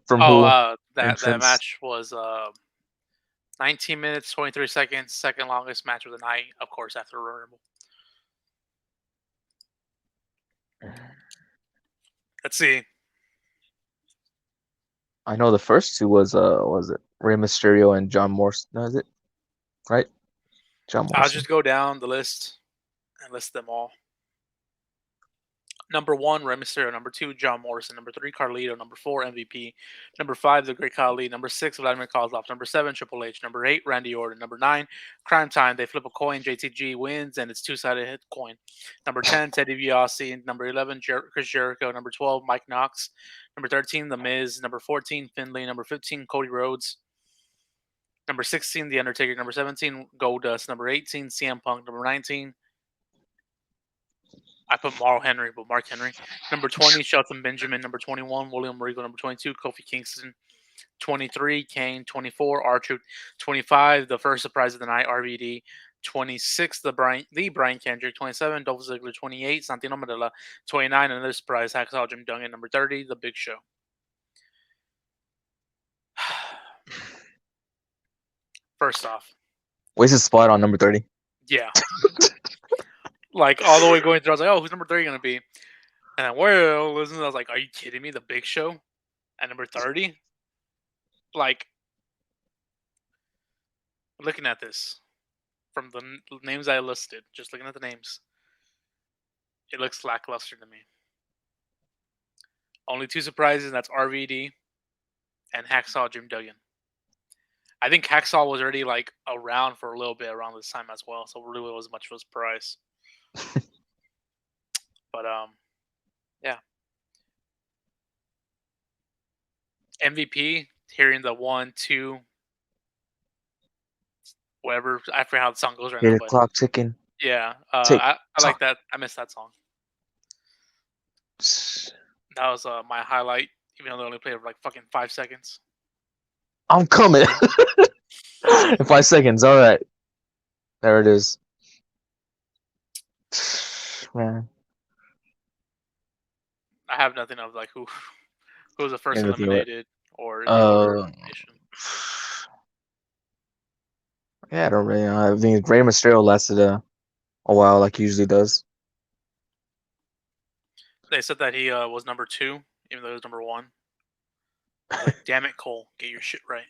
From who that entrance. match was 19 minutes 23 seconds, second longest match of the night, of course, after Royal Rumble. Let's see. I know the first two was it Rey Mysterio and John Morrison? No, is it right? John I'll Morrison. just go down the list and list them all. Number 1, Rey Mysterio. Number 2, John Morrison. Number 3, Carlito. Number 4, MVP. Number 5, The Great Khali. Number 6, Vladimir Kozlov. Number 7, Triple H. Number 8, Randy Orton. Number 9, Crime Time. They flip a coin. JTG wins, and it's two-sided hit coin. Number 10, Teddy DiBiase. Number 11, Chris Jericho. Number 12, Mike Knox. Number 13, The Miz. Number 14, Finlay. Number 15, Cody Rhodes. Number 16, The Undertaker. Number 17, Goldust. Number 18, CM Punk. Number 19, I put Mark Henry. Number 20, Shelton Benjamin. Number 21, William Regal. Number 22, Kofi Kingston. 23, Kane. 24, R-Truth. 25, the first surprise of the night, RVD. 26, the Brian Kendrick. 27, Dolph Ziggler. 28, Santino Marella. 29, another surprise, Hacksaw Jim Duggan. Number 30, The Big Show. First off, Where's his spot on number 30? yeah. Like, all the way going through, I was like, oh, who's number 30 going to be? And then, well, listen, I was like, are you kidding me? The Big Show at number 30? Like, looking at this from the names I listed, just looking at the names, it looks lackluster to me. Only 2 surprises, and that's RVD and Hacksaw Jim Duggan. I think Hacksaw was already like around for a little bit around this time as well, so it really wasn't much of a surprise. But yeah. MVP, hearing the 1, 2, whatever. I forget how the song goes right Hear now, the but clock ticking. yeah, Tick I like tock. that. I miss that song. That was my highlight, even though they only played it for like fucking 5 seconds. I'm coming. In 5 seconds. All right. There it is. Man. I have nothing of like who was the first Anything about eliminated or any other uh elimination. yeah, I don't really know. I think Rey Mysterio lasted a while like he usually does. They said that he was number two, even though he was number one. I was like, damn it, Cole, get your shit right.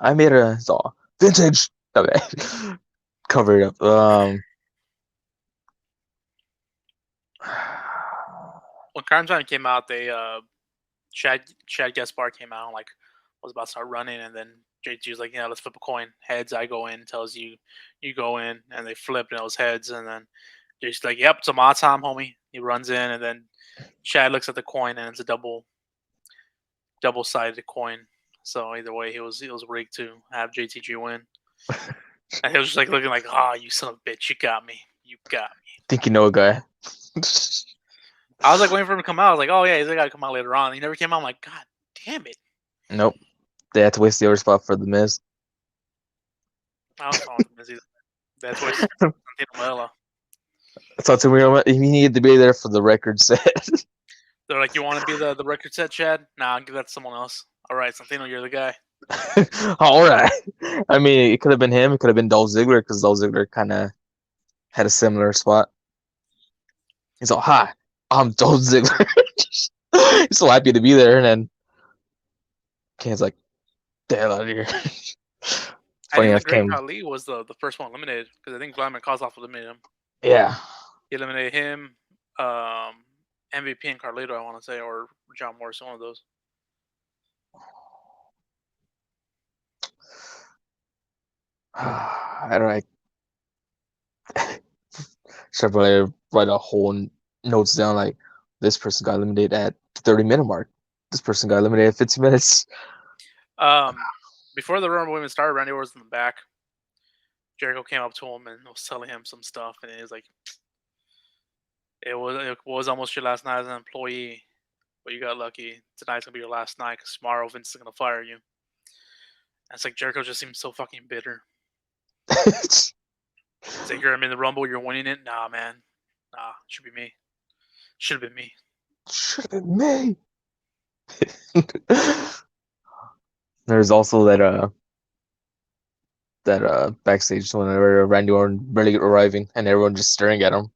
I made a saw vintage. Okay. Cover it up. When Crime Time came out, they Chad Gaspar came out and like was about to start running, and then JT was like, "Yeah, let's flip a coin. Heads, I go in. Tells you, you go in." And they flipped, and it was heads. And then JT's like, "Yep, it's a my time, homie." He runs in, and then Chad looks at the coin, and it's a double sided coin. So either way, he was rigged to have JTG win. And he was just like looking like, "Ah, you son of a bitch, you got me, you got me." Think you know a guy. I was like waiting for him to come out. I was like, "Oh yeah, he's got to come out later on." He never came out. I'm like, "God damn it!" Nope. They had to waste the other spot for the Miz. I was fine with him. That's why Santino So to me, he needed to be there for the record set. They're like, "You want to be the record set, Chad? Nah, I'll give that to someone else." All right, Santino, you're the guy. All right. I mean, it could have been him. It could have been Dolph Ziggler because Dolph Ziggler kind of had a similar spot. He's all, "Hi, I'm Dolph Ziggler." He's so happy to be there, and then Kane's like, "The hell out of here." And Funny even the enough, Great Kane. Khali was the first one eliminated because I think Vladimir Kozlov eliminated him. Yeah. He eliminated him, MVP and Carlito, I want to say, or John Morrison, one of those. I don't know. Should probably write a whole notes down like this person got eliminated at the 30-minute mark. This person got eliminated at 15 minutes. Before the Rumble even started, Randy Orton was in the back. Jericho came up to him and was telling him some stuff, and he was like, "It was almost your last night as an employee, but you got lucky. Tonight's gonna be your last night because tomorrow Vince is gonna fire you." And it's like Jericho just seems so fucking bitter. It's like you're in the Rumble, you're winning it. Nah, man. Nah, should be me. Should have been me. Should have been me. There's also that backstage whenever Randy Orton barely arriving and everyone just staring at him.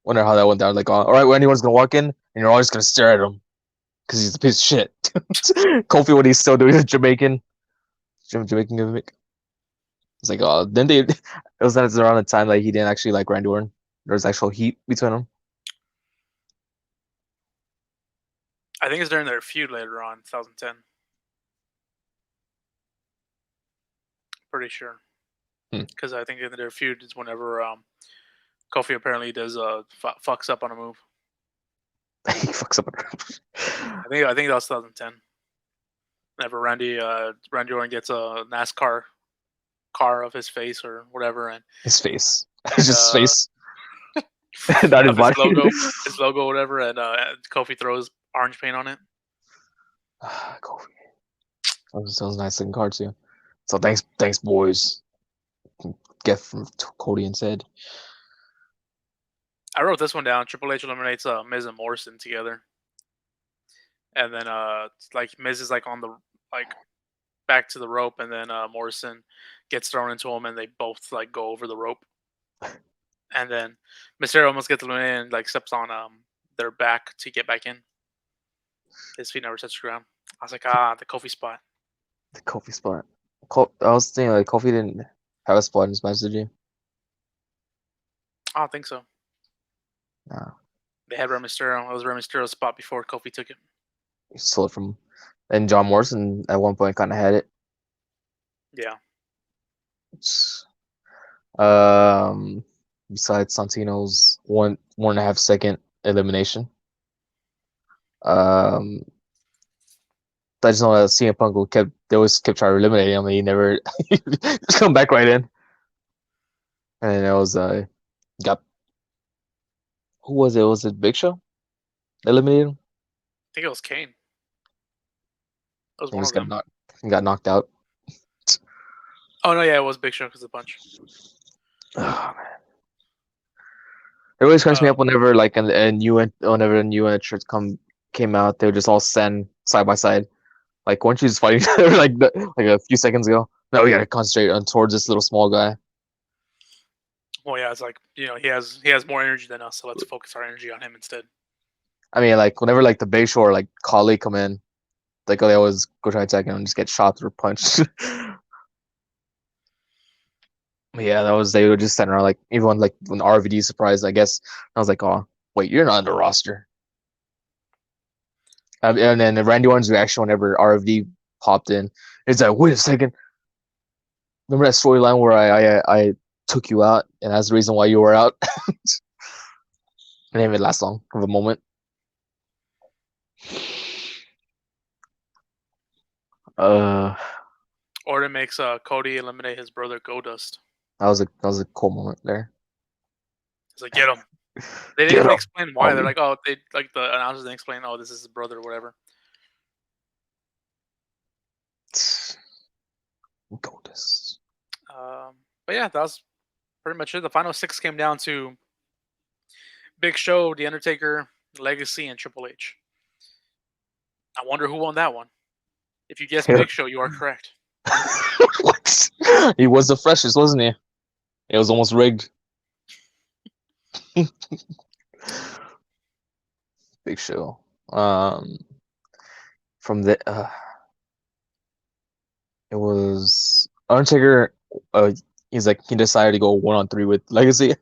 Wonder how that went down. Like, all right, when anyone's gonna walk in and you're always gonna stare at him because he's a piece of shit. Kofi, what he's still doing, is Jamaican gimmick. It's like, oh, then they. It was around the time like he didn't actually like Randy Orton. There was actual heat between them. I think it's during their feud later on, 2010. Pretty sure. Because I think in their feud is whenever Kofi apparently does fucks up on a move. He fucks up. I think that was 2010. Whenever Randy Orton gets a NASCAR car of his face or whatever, and His face. and Just his face. Not his of his body. logo, whatever, and Kofi throws orange paint on it. Kofi. That was a nice looking card too. So thanks, boys. Get from Cody and said. I wrote this one down. Triple H eliminates Miz and Morrison together, and then like Miz is like on the like back to the rope, and then Morrison gets thrown into him, and they both like go over the rope, and then Mysterio almost gets eliminated and like steps on their back to get back in. His feet never touch the ground. I was like, the Kofi spot. The Kofi spot. I was thinking like Kofi didn't have a spot in his match, did you? I don't think so. No. They had Rey Mysterio. It was Rey Mysterio's spot before Kofi took it. He stole it from. And John Morrison at one point kind of had it. Yeah. Besides Santino's 1.5 second elimination. I just know that CM Punk kept they always kept trying to eliminate him, and he never just come back right in. And it was got who was it? Was it Big Show? Eliminated him. I think it was Kane. It was He one just of them. got knocked out. Oh no, yeah, it was Big Show because of the punch. Oh, man. It always cracks me Uh, up whenever like whenever a new entrants came out, they would just all stand side by side. Like weren't you just fighting each other like a few seconds ago? No, we gotta concentrate on towards this little small guy. well, yeah, it's like he has more energy than us, so let's focus our energy on him instead. I mean, like whenever like the Bay Shore like Kali come in, like they always go try to attack him and just get shot or punched. Yeah, that was they would just stand around like even when RVD surprised, I guess I was like, oh wait, you're not on the roster. And then Randy Orton's reaction whenever RFD popped in, it's like, wait a second, remember that storyline where I took you out and that's the reason why you were out? It didn't even last long of a moment. Uh, Orton makes Cody eliminate his brother Goldust. that was a cool moment there. He's like, get him. They didn't Get even up, explain why. They're homie. like, oh, they like the announcers didn't explain. Oh, this is his brother or whatever. Goldust. But yeah, that was pretty much it. The final six came down to Big Show, The Undertaker, Legacy, and Triple H. I wonder who won that one. If you guessed Big Show, you are correct. What? He was the freshest, wasn't he? It was almost rigged. Big Show. From the it was Undertaker. He's like he decided to go 1-on-3 with Legacy.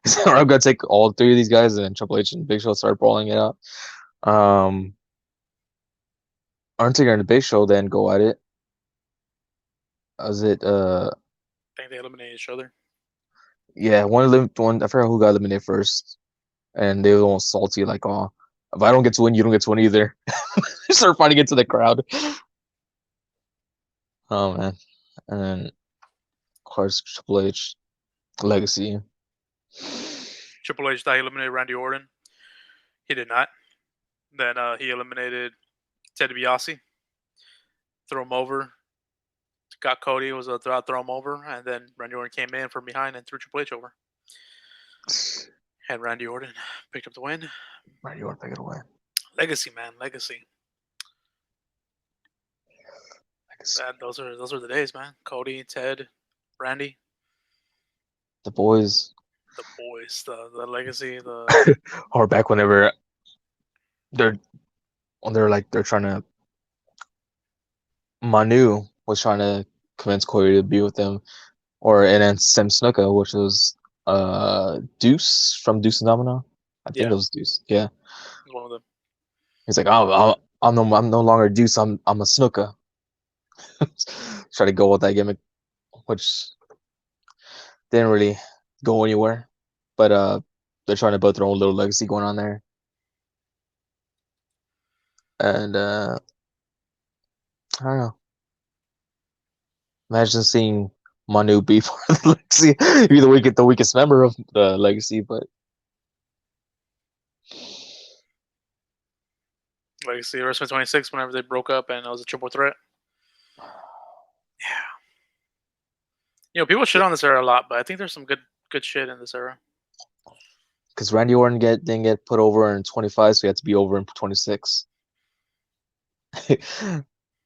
He's like, I'm gonna take all three of these guys, and then Triple H and Big Show started brawling it out. Undertaker and the Big Show then go at it. Was it I think they eliminated each other. yeah, one I forgot who got eliminated first, and they were almost salty like, oh, if I don't get to win, you don't get to win either. Start fighting into the crowd. Oh man, and then of course Triple H Legacy. Triple H thought he eliminated Randy Orton. He did not. Then he eliminated Ted DiBiase. Threw him over. Got Cody, was a throw him over, and then Randy Orton came in from behind and threw Triple H over. And Randy Orton picked up the win. Randy Orton pick it away. Legacy, man, legacy. Those are the days, man. Cody, Ted, Randy, The boys. the boys, the legacy, the Or back whenever they're they're trying to Manu was trying to convince Corey to be with them, and then Sam Snuka, which was Deuce from Deuce and Domino. I think yeah, it was Deuce. Yeah, one of them. he's like, I'm no longer Deuce. I'm a Snuka. Try to go with that gimmick, which didn't really go anywhere. But they're trying to build their own little legacy going on there, and I don't know. Imagine seeing Manu be part of the legacy. Be the weakest member of the legacy, but Legacy, WrestleMania 26, whenever they broke up and it was a triple threat. Yeah. People shit on this era a lot, but I think there's some good shit in this era. because Randy Orton didn't get put over in 25, so he had to be over in 26. I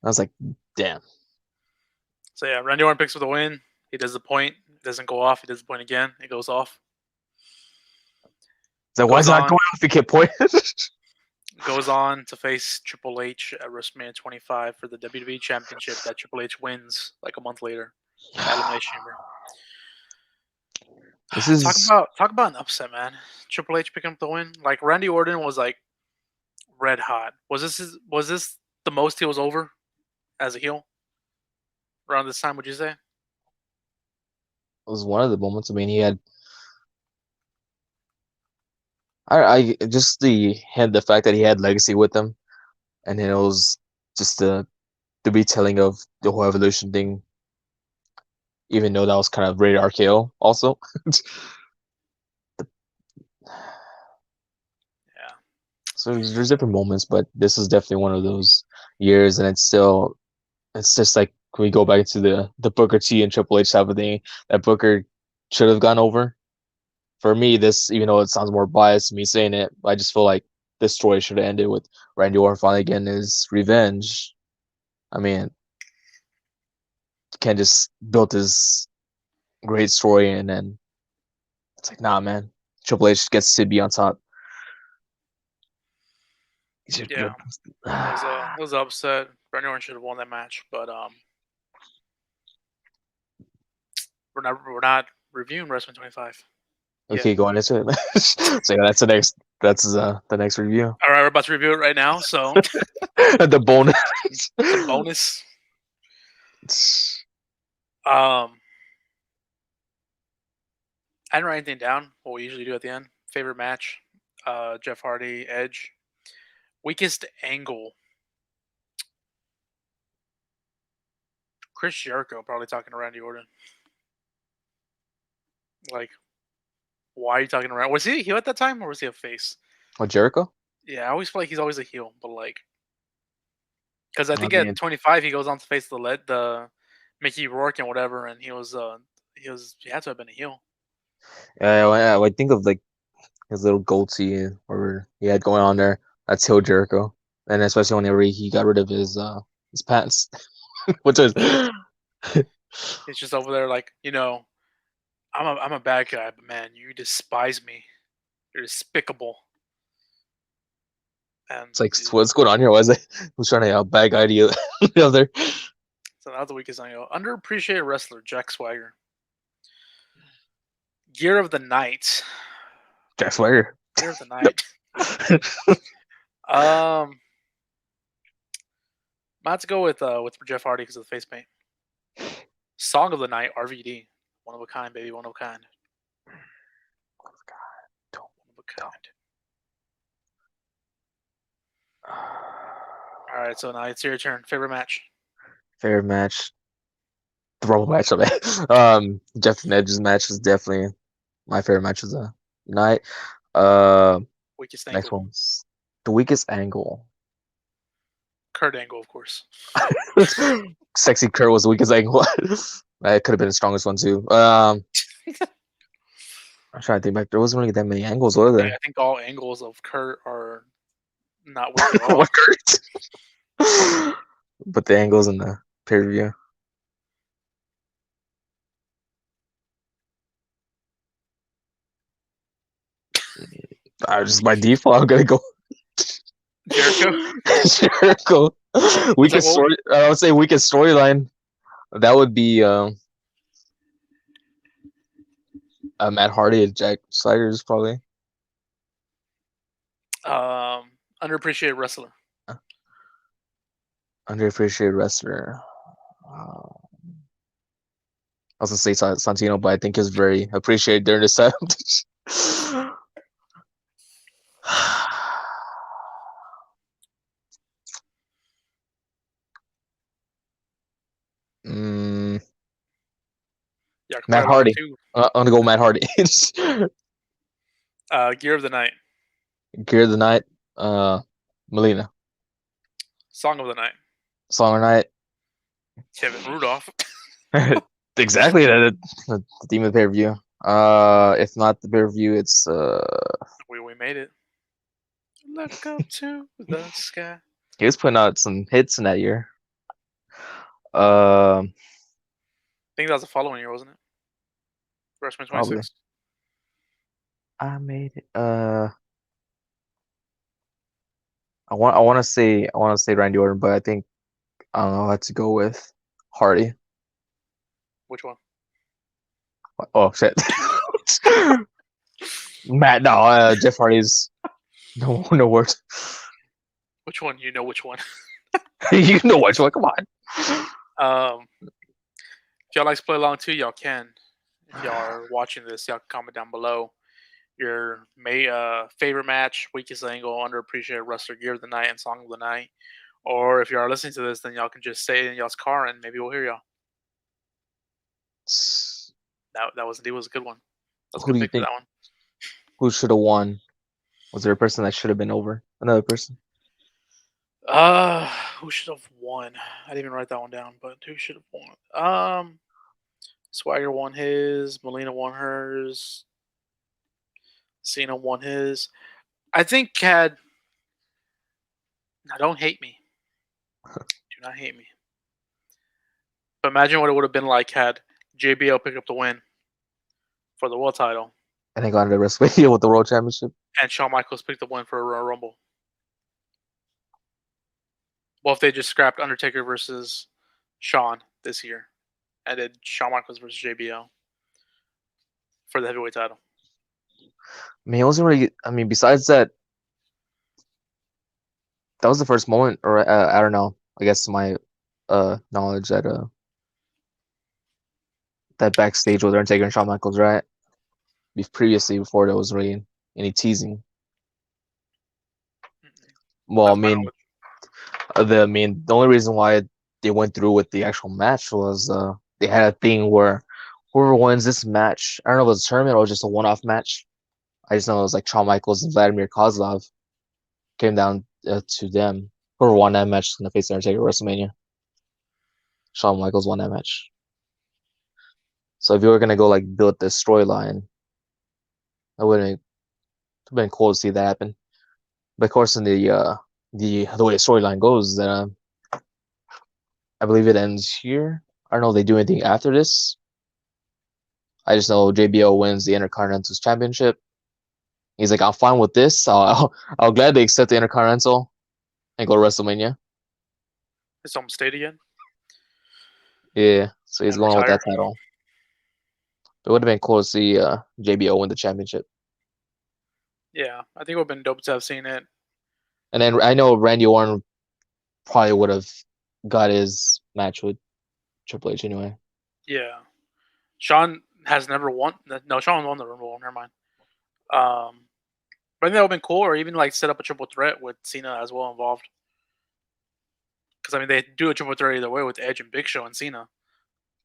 was like, damn. So yeah, Randy Orton picks up the win. He does the point. It doesn't go off. He does the point again. It goes off. So why is it not going off? He can't point. Goes on to face Triple H at WrestleMania 25 for the WWE Championship that Triple H wins like a month later at Elimination Chamber. This is talk about an upset, man. Triple H picking up the win. Like Randy Orton was like red hot. Was this the most he was over as a heel around this time? Would you say? It was one of the moments. I mean, he had. I just the fact that he had Legacy with him, and then it was just the retelling of the whole evolution thing, even though that was kind of rated RKO also. Yeah. So there's different moments, but this is definitely one of those years, and it's just like when we go back to the Booker T and Triple H type of thing that Booker should have gone over. For me, this, even though it sounds more biased me saying it, I just feel like this story should have ended with Randy Orton finally getting his revenge. I mean, Ken just built this great story, and then it's like, nah, man, Triple H gets to be on top. Yeah. It was upset. Randy Orton should have won that match, but we're not reviewing Wrestling 25 yet. Okay, going into it. So yeah, that's the next review. All right, we're about to review it right now. So The bonus. the bonus. Um, I didn't write anything down. What we usually do at the end. Favorite match. Jeff Hardy, Edge. Weakest angle. Chris Jericho probably talking to Randy Orton. Like, why are you talking to Randy? Was he a heel at that time, or was he a face? Oh, Jericho? Yeah, I always feel like he's always a heel, but like, because I I think at mean, 25 he goes on to face the Mickey Rourke and whatever, and he had to have been a heel. I think of like his little goatee or he had going on there. That's heel Jericho, and especially whenever he got rid of his pants, which is He's just over there like, I'm a bad guy, but man, you despise me. You're despicable. And it's like, what's going on here? Why is it who's trying to bad guy to you the other so that's the weakest angle. Underappreciated wrestler Jack Swagger. Gear of the night. Jack Swagger? Gear of the No. night. Um, I have to go with Jeff Hardy because of the face paint. Song of the night. RVD. One of a kind, baby. One of a kind. Don't, One of a kind. don't. All right, so now it's your turn. Favorite match. Favorite match, the Rumble match. I mean, Jeff and Edge's match is definitely my favorite match of the night. Uh, Weakest Next angle. one's the weakest angle. Kurt Angle, of course. Sexy Kurt was the weakest angle. That could have been the strongest one too. I'm trying to think back. There wasn't really that many angles, were Hey, there? I think all angles of Kurt are not weak at all. What Kurt? But the angles in the pay per view. I just by default, I'm gonna go Jericho. Jericho. It's like, Weakest well, story. I would say weakest storyline. That would be Matt Hardy and Jack Sliders probably. underappreciated wrestler. Underappreciated wrestler. I was gonna say Santino, but I think he's very appreciated during this time. mm, Yeah, I could Matt probably win Hardy. too. I'm gonna go Matt Hardy. Gear of the night. Gear of the night. Melina. Song of the night. Song of the night. Kevin Rudolph. Exactly. The theme of the pay per view. If not the pay per view, it's We made it. Look up to the sky. he was putting out some hits in that year. I think that was the following year, wasn't it? Freshman Probably. 26. I made it. I want to say Randy Orton, but I think I don't know. I have to go with Hardy. Which one? Oh shit. Matt, no, Jeff Hardy's no words. Which one? You know which one. You know which one? Come on. If y'all like to play along too, y'all can. If y'all are watching this, y'all can comment down below your favorite match, weakest angle, underappreciated wrestler, gear of the night, and song of the night. Or if you are listening to this, then y'all can just say it in y'all's car, and maybe we'll hear y'all. That was a good one. That was a Who good do you pick for think that one. who should have won? Was there a person that should have been over another person? Uh, who should have won? I didn't even write that one down, but who should have won? Swagger won his. Melina won hers. Cena won his. I think had. Now, don't hate me. Do not hate me. But imagine what it would have been like had JBL pick up the win for the world title, And they got into WrestleMania with the World Championship. and Shawn Michaels picked the win for a Royal Rumble. Well, if they just scrapped Undertaker versus Shawn this year, and did Shawn Michaels versus JBL for the heavyweight title. I mean, it wasn't really. I mean, besides that, that was the first moment, or I don't know. I guess to my knowledge that that backstage with Undertaker and Shawn Michaels, right? Previously, before there was really any teasing. Well, I Not to my mean, knowledge. the only reason why they went through with the actual match was they had a thing where whoever wins this match, I don't know if it was a tournament or just a one-off match. I just know it was like Shawn Michaels and Vladimir Kozlov came down to them. Whoever won that match is gonna face Undertaker at WrestleMania. Shawn Michaels won that match. So if you were gonna go like build the storyline, that would have been cool to see that happen. But of course, in the way the storyline goes, I believe it ends here. I don't know if they do anything after this. I just know JBL wins the Intercontinental Championship. He's like, I'm fine with this. I'll gladly accept the Intercontinental and go to WrestleMania. His home state again Yeah, so he's and going with retire. that title. It would have been cool to see JBL win the championship. Yeah, I think it would have been dope to have seen it. And then I know Randy Orton probably would have got his match with Triple H anyway. Yeah, Shawn has never won. No, Shawn won the Rumble. Never mind. But I think that would have been cool, or even like set up a triple threat with Cena as well involved. Because I mean, they do a triple threat either way with Edge and Big Show and Cena.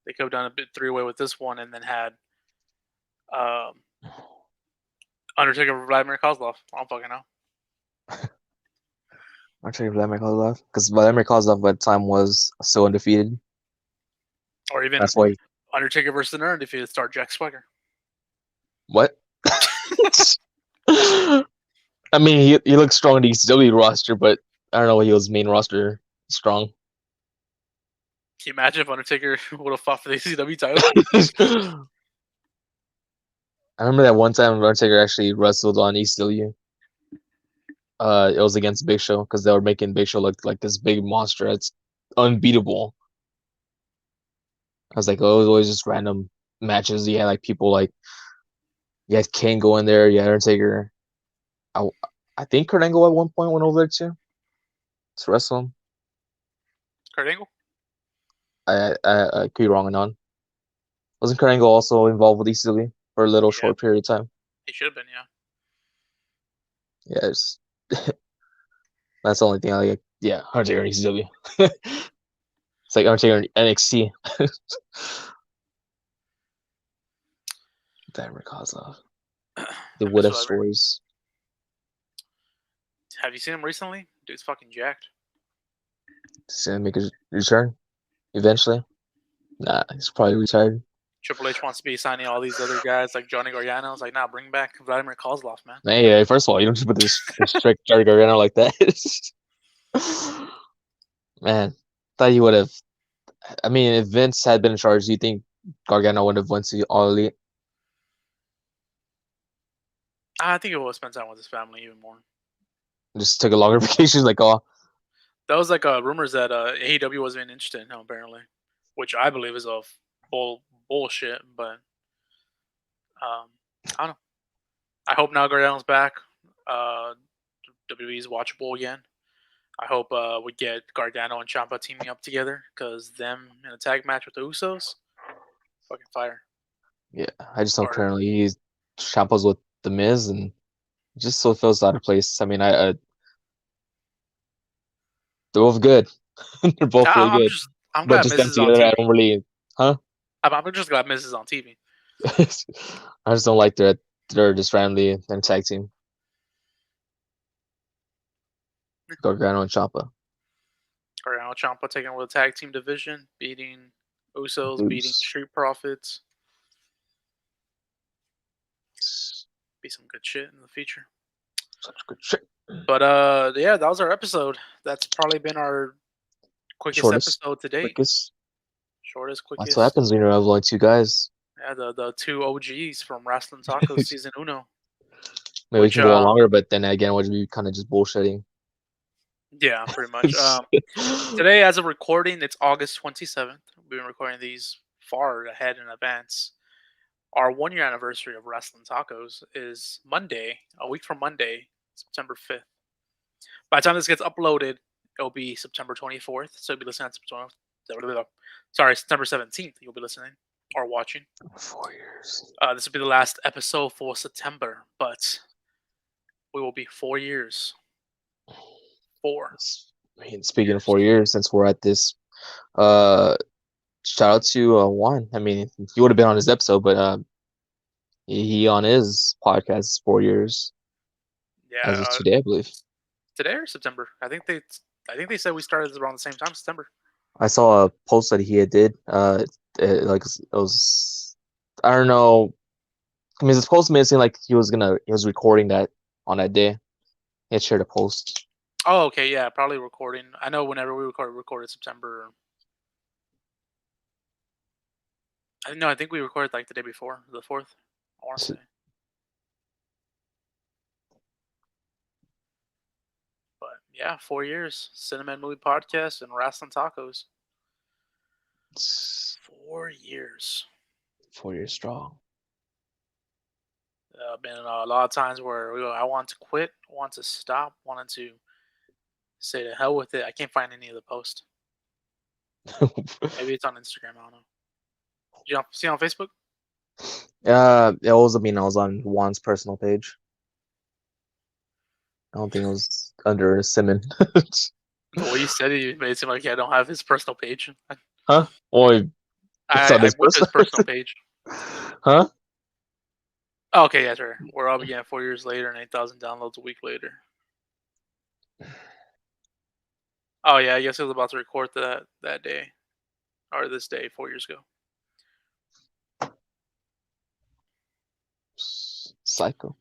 They could have done a bit three-way with this one, and then had um, Undertaker for Vladimir Kozlov. I don't fucking know. I'm trying Vladimir Kozlov because Vladimir Kozlov at the time was still undefeated. Or even That's why. Undertaker versus the Nerd if you start Jack Swagger. What? I mean, he looks strong in the ECW roster, but I don't know what he was main roster strong. Can you imagine if Undertaker would have fought for the ECW title? I remember that one time Undertaker actually wrestled on ECW. It was against Big Show because they were making Big Show look like this big monster that's unbeatable. I was like, oh, it was always just random matches. You had like people like you had Kane go in there, you had Undertaker. I, I think Kurt Angle at one point went over there too to wrestle him. Kurt Angle? I could be wrong or not. Wasn't Kurt Angle also involved with ECW for a little Yeah, short period of time? he should have been, yeah. Yeah, that's the only thing I like. Yeah, Undertaker in ECW. It's like Undertaker in NXT. Damn, Kozlov. The I what miss if Vladimir. stories. Have you seen him recently? Dude's fucking jacked. Does he make a return eventually? Nah, he's probably retired. Triple H wants to be signing all these other guys like Johnny Gargano. I was like, nah, bring back Vladimir Kozlov, man. Hey, first of all, you don't just put this strict Johnny Gargano like that. Man, thought you would have. I mean, if Vince had been in charge, do you think Gargano would have went to All Elite? I think he will spend time with his family even more. Just took a longer vacation, like, oh, That was like rumors that AEW wasn't even interested in him, apparently, which I believe is a bullshit. But I don't know. I hope now Gargano's back. Uh, WWE's watchable again. I hope we get Gargano and Ciampa teaming up together because them in a tag match with the Usos, fucking fire. yeah. I just know Or currently he's Ciampa's with the Miz, and it just so feels out of place. I mean, I They're both good. They're both really good. I'm But glad just them Mrs. is on together, I TV. don't really, huh? I'm just glad Mrs. is on TV. I just don't like they're just randomly in a tag team. Gargano and Ciampa. Gargano Ciampa taking over the tag team division, beating Usos, beating Oops. Street Profits. Be some good shit in the future. Such good shit. But yeah, that was our episode. That's probably been our quickest Shortest, episode to date. quickest. Shortest, That's what quickest. happens when you have only two guys. Yeah, the two OGs from Wrasslin Talkos season uno. Maybe we Which can go on longer, but then again, would be kind of just bullshitting. yeah, pretty much. Today, as of recording, it's August 27th. We've been recording these far ahead in advance. Our 1 year anniversary of Wrestling Tacos is Monday, a week from Monday, September 5th. By the time this gets uploaded, it'll be September 24th. So you'll be listening on September 17th. You'll be listening or watching. 4 years. This will be the last episode for September, but we will be 4 years. 4. I mean, speaking of 4 years, since we're at this, uh, shout out to Juan. I mean, he would have been on his episode, but he on his podcast is 4 years Yeah, as of today, I believe. today or September? I think they said we started around the same time, September. I saw a post that he did. Like it was, I don't know. I mean, it's supposed to make it seem like he was recording that on that day. He had shared a post. Oh, okay, yeah, probably recording. I know whenever we recorded September. I think we recorded like the day before, the 4th. I want to say. But yeah, 4 years. Cinnamon Movie Podcast and Wrestling Tacos. 4 years. 4 years strong. Been a lot of times where I want to quit, want to stop, wanted to say to hell with it. I can't find any of the posts. Maybe it's on Instagram. I don't know. Did you see it on Facebook? It was. I mean, I was on Juan's personal page. I don't think it was under Simon. The way you said it, you made it seem like I don't have his personal page. Huh? Well, it's on I his went to his personal. personal page. Huh? Oh, okay, yeah, sure. We're up again 4 years later and 8,000 downloads a week later. Oh yeah, I guess I was about to record that day or this day 4 years ago. Psycho.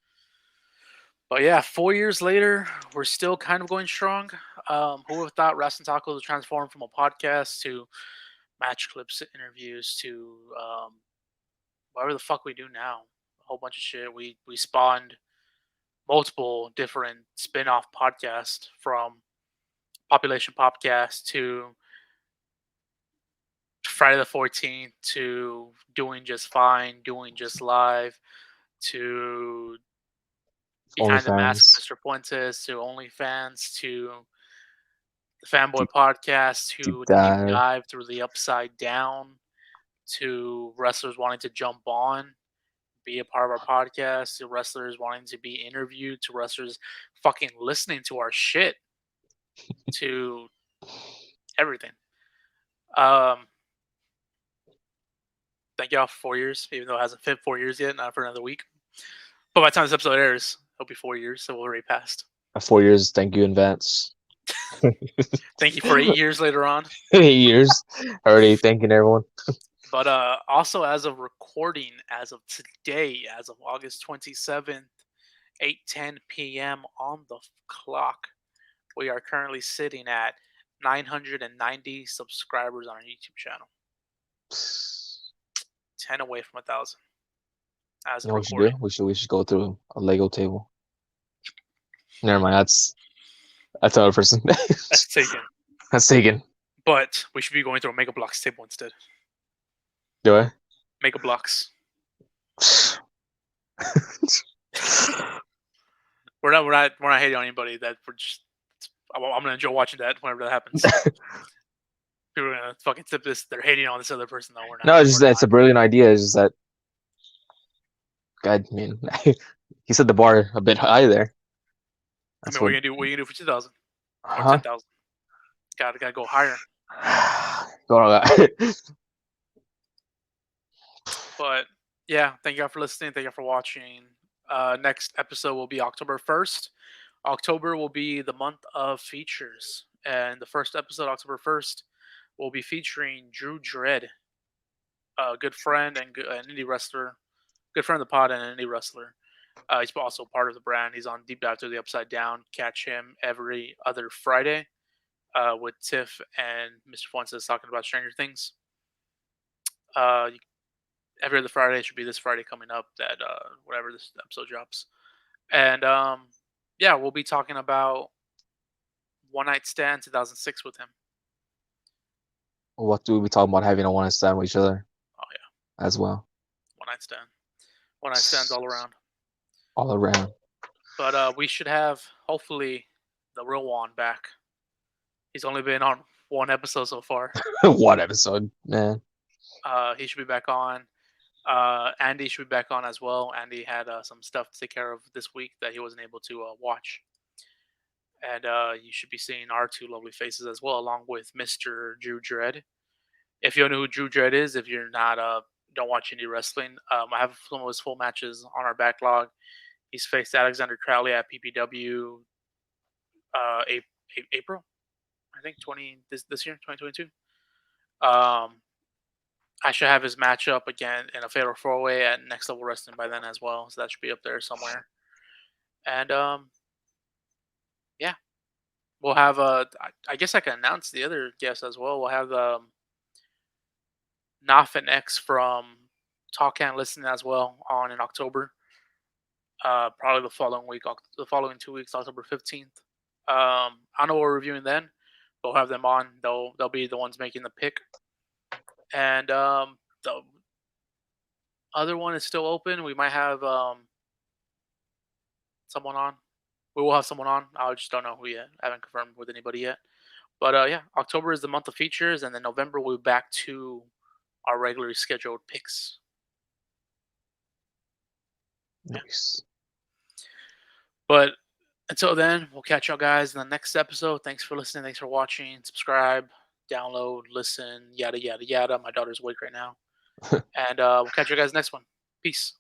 But yeah, 4 years later, we're still kind of going strong. Who would have thought Wrestling Tacos would transform from a podcast to match clips, interviews, to whatever the fuck we do now? A whole bunch of shit. We spawned multiple different spin-off podcasts, from Population Podcast to Friday the 14th to Doing Just Fine, Doing Just Live, to Behind the Mask, OnlyFans. Mr. Fuentes, to OnlyFans, to the Fanboy Podcast, Deep to the Deep dive. Dive through the Upside Down, to wrestlers wanting to jump on, be a part of our podcast, to wrestlers wanting to be interviewed, to wrestlers fucking listening to our shit, to everything. Thank y'all for 4 years, even though it hasn't fit 4 years yet, not for another week. But by the time this episode airs, it'll be 4 years, so we'll already passed. 4 years. Thank you in advance. Thank you for 8 years later on. 8 years. Already thanking everyone. But also, as of recording, as of today, as of August 27th, 8:10 p.m. on the clock, we are currently sitting at 990 subscribers on our YouTube channel. 10 away from 1,000. As You of know what we recording. should do? We should go through a Lego table. Never mind. That's another person. That's taken. That's taken. But we should be going through a Mega Blocks table instead. Do I? Mega Blocks. We're not hating on anybody. That we're just. I'm gonna enjoy watching that whenever that happens. People are gonna fucking tip this. They're hating on this other person, though. We're not. No, it's just that's a brilliant idea. It's just that, God, man, he set the bar a bit high there. I mean, what are you gonna do? What are you gonna do for 2,000 or Huh? 10,000? Gotta go higher. Going on. But yeah, thank you all for listening. Thank you all for watching. Next episode will be October 1st. October will be the month of features, and the first episode, October 1st, will be featuring Drew Dredd, a good friend and an indie wrestler, good friend of the pod and an indie wrestler. He's also part of the brand. He's on Deep Dive to the Upside Down. Catch him every other Friday with Tiff and Mr. Fuentes talking about Stranger Things. Uh, every other Friday should be this Friday coming up that whatever this episode drops. And yeah, we'll be talking about One Night Stand 2006 with him. What do we talk about having a one stand with each other Oh yeah, as well? One Night Stand. One Night Stands all around. All around. But we should have hopefully the real Juan back. He's only been on one episode so far. One episode, man. He should be back on. Andy should be back on as well. Andy had some stuff to take care of this week that he wasn't able to watch. And you should be seeing our two lovely faces as well, along with Mr. Drew Dredd. If you don't know who Drew Dredd is, if you're not don't watch indie wrestling, I have some of his full matches on our backlog. He's faced Alexander Crowley at PPW April, I think 20 this year, 2022. I should have his matchup again in a fatal four way at Next Level Wrestling by then as well, so that should be up there somewhere. And yeah, we'll have I guess I can announce the other guests as well. We'll have Naf and X from Talk and Listen as well on in October. Probably the following week, the following 2 weeks, October 15th. I don't know what we're reviewing then. We'll have them on. They'll be the ones making the pick. And the other one is still open. We might have someone on. We will have someone on. I just don't know who yet. I haven't confirmed with anybody yet. But yeah, October is the month of features, and then November we'll be back to our regularly scheduled picks. Yeah. Nice. But until then, we'll catch y'all guys in the next episode. Thanks for listening. Thanks for watching. Subscribe, download, listen, yada, yada, yada. My daughter's awake right now. And we'll catch you guys next one. Peace.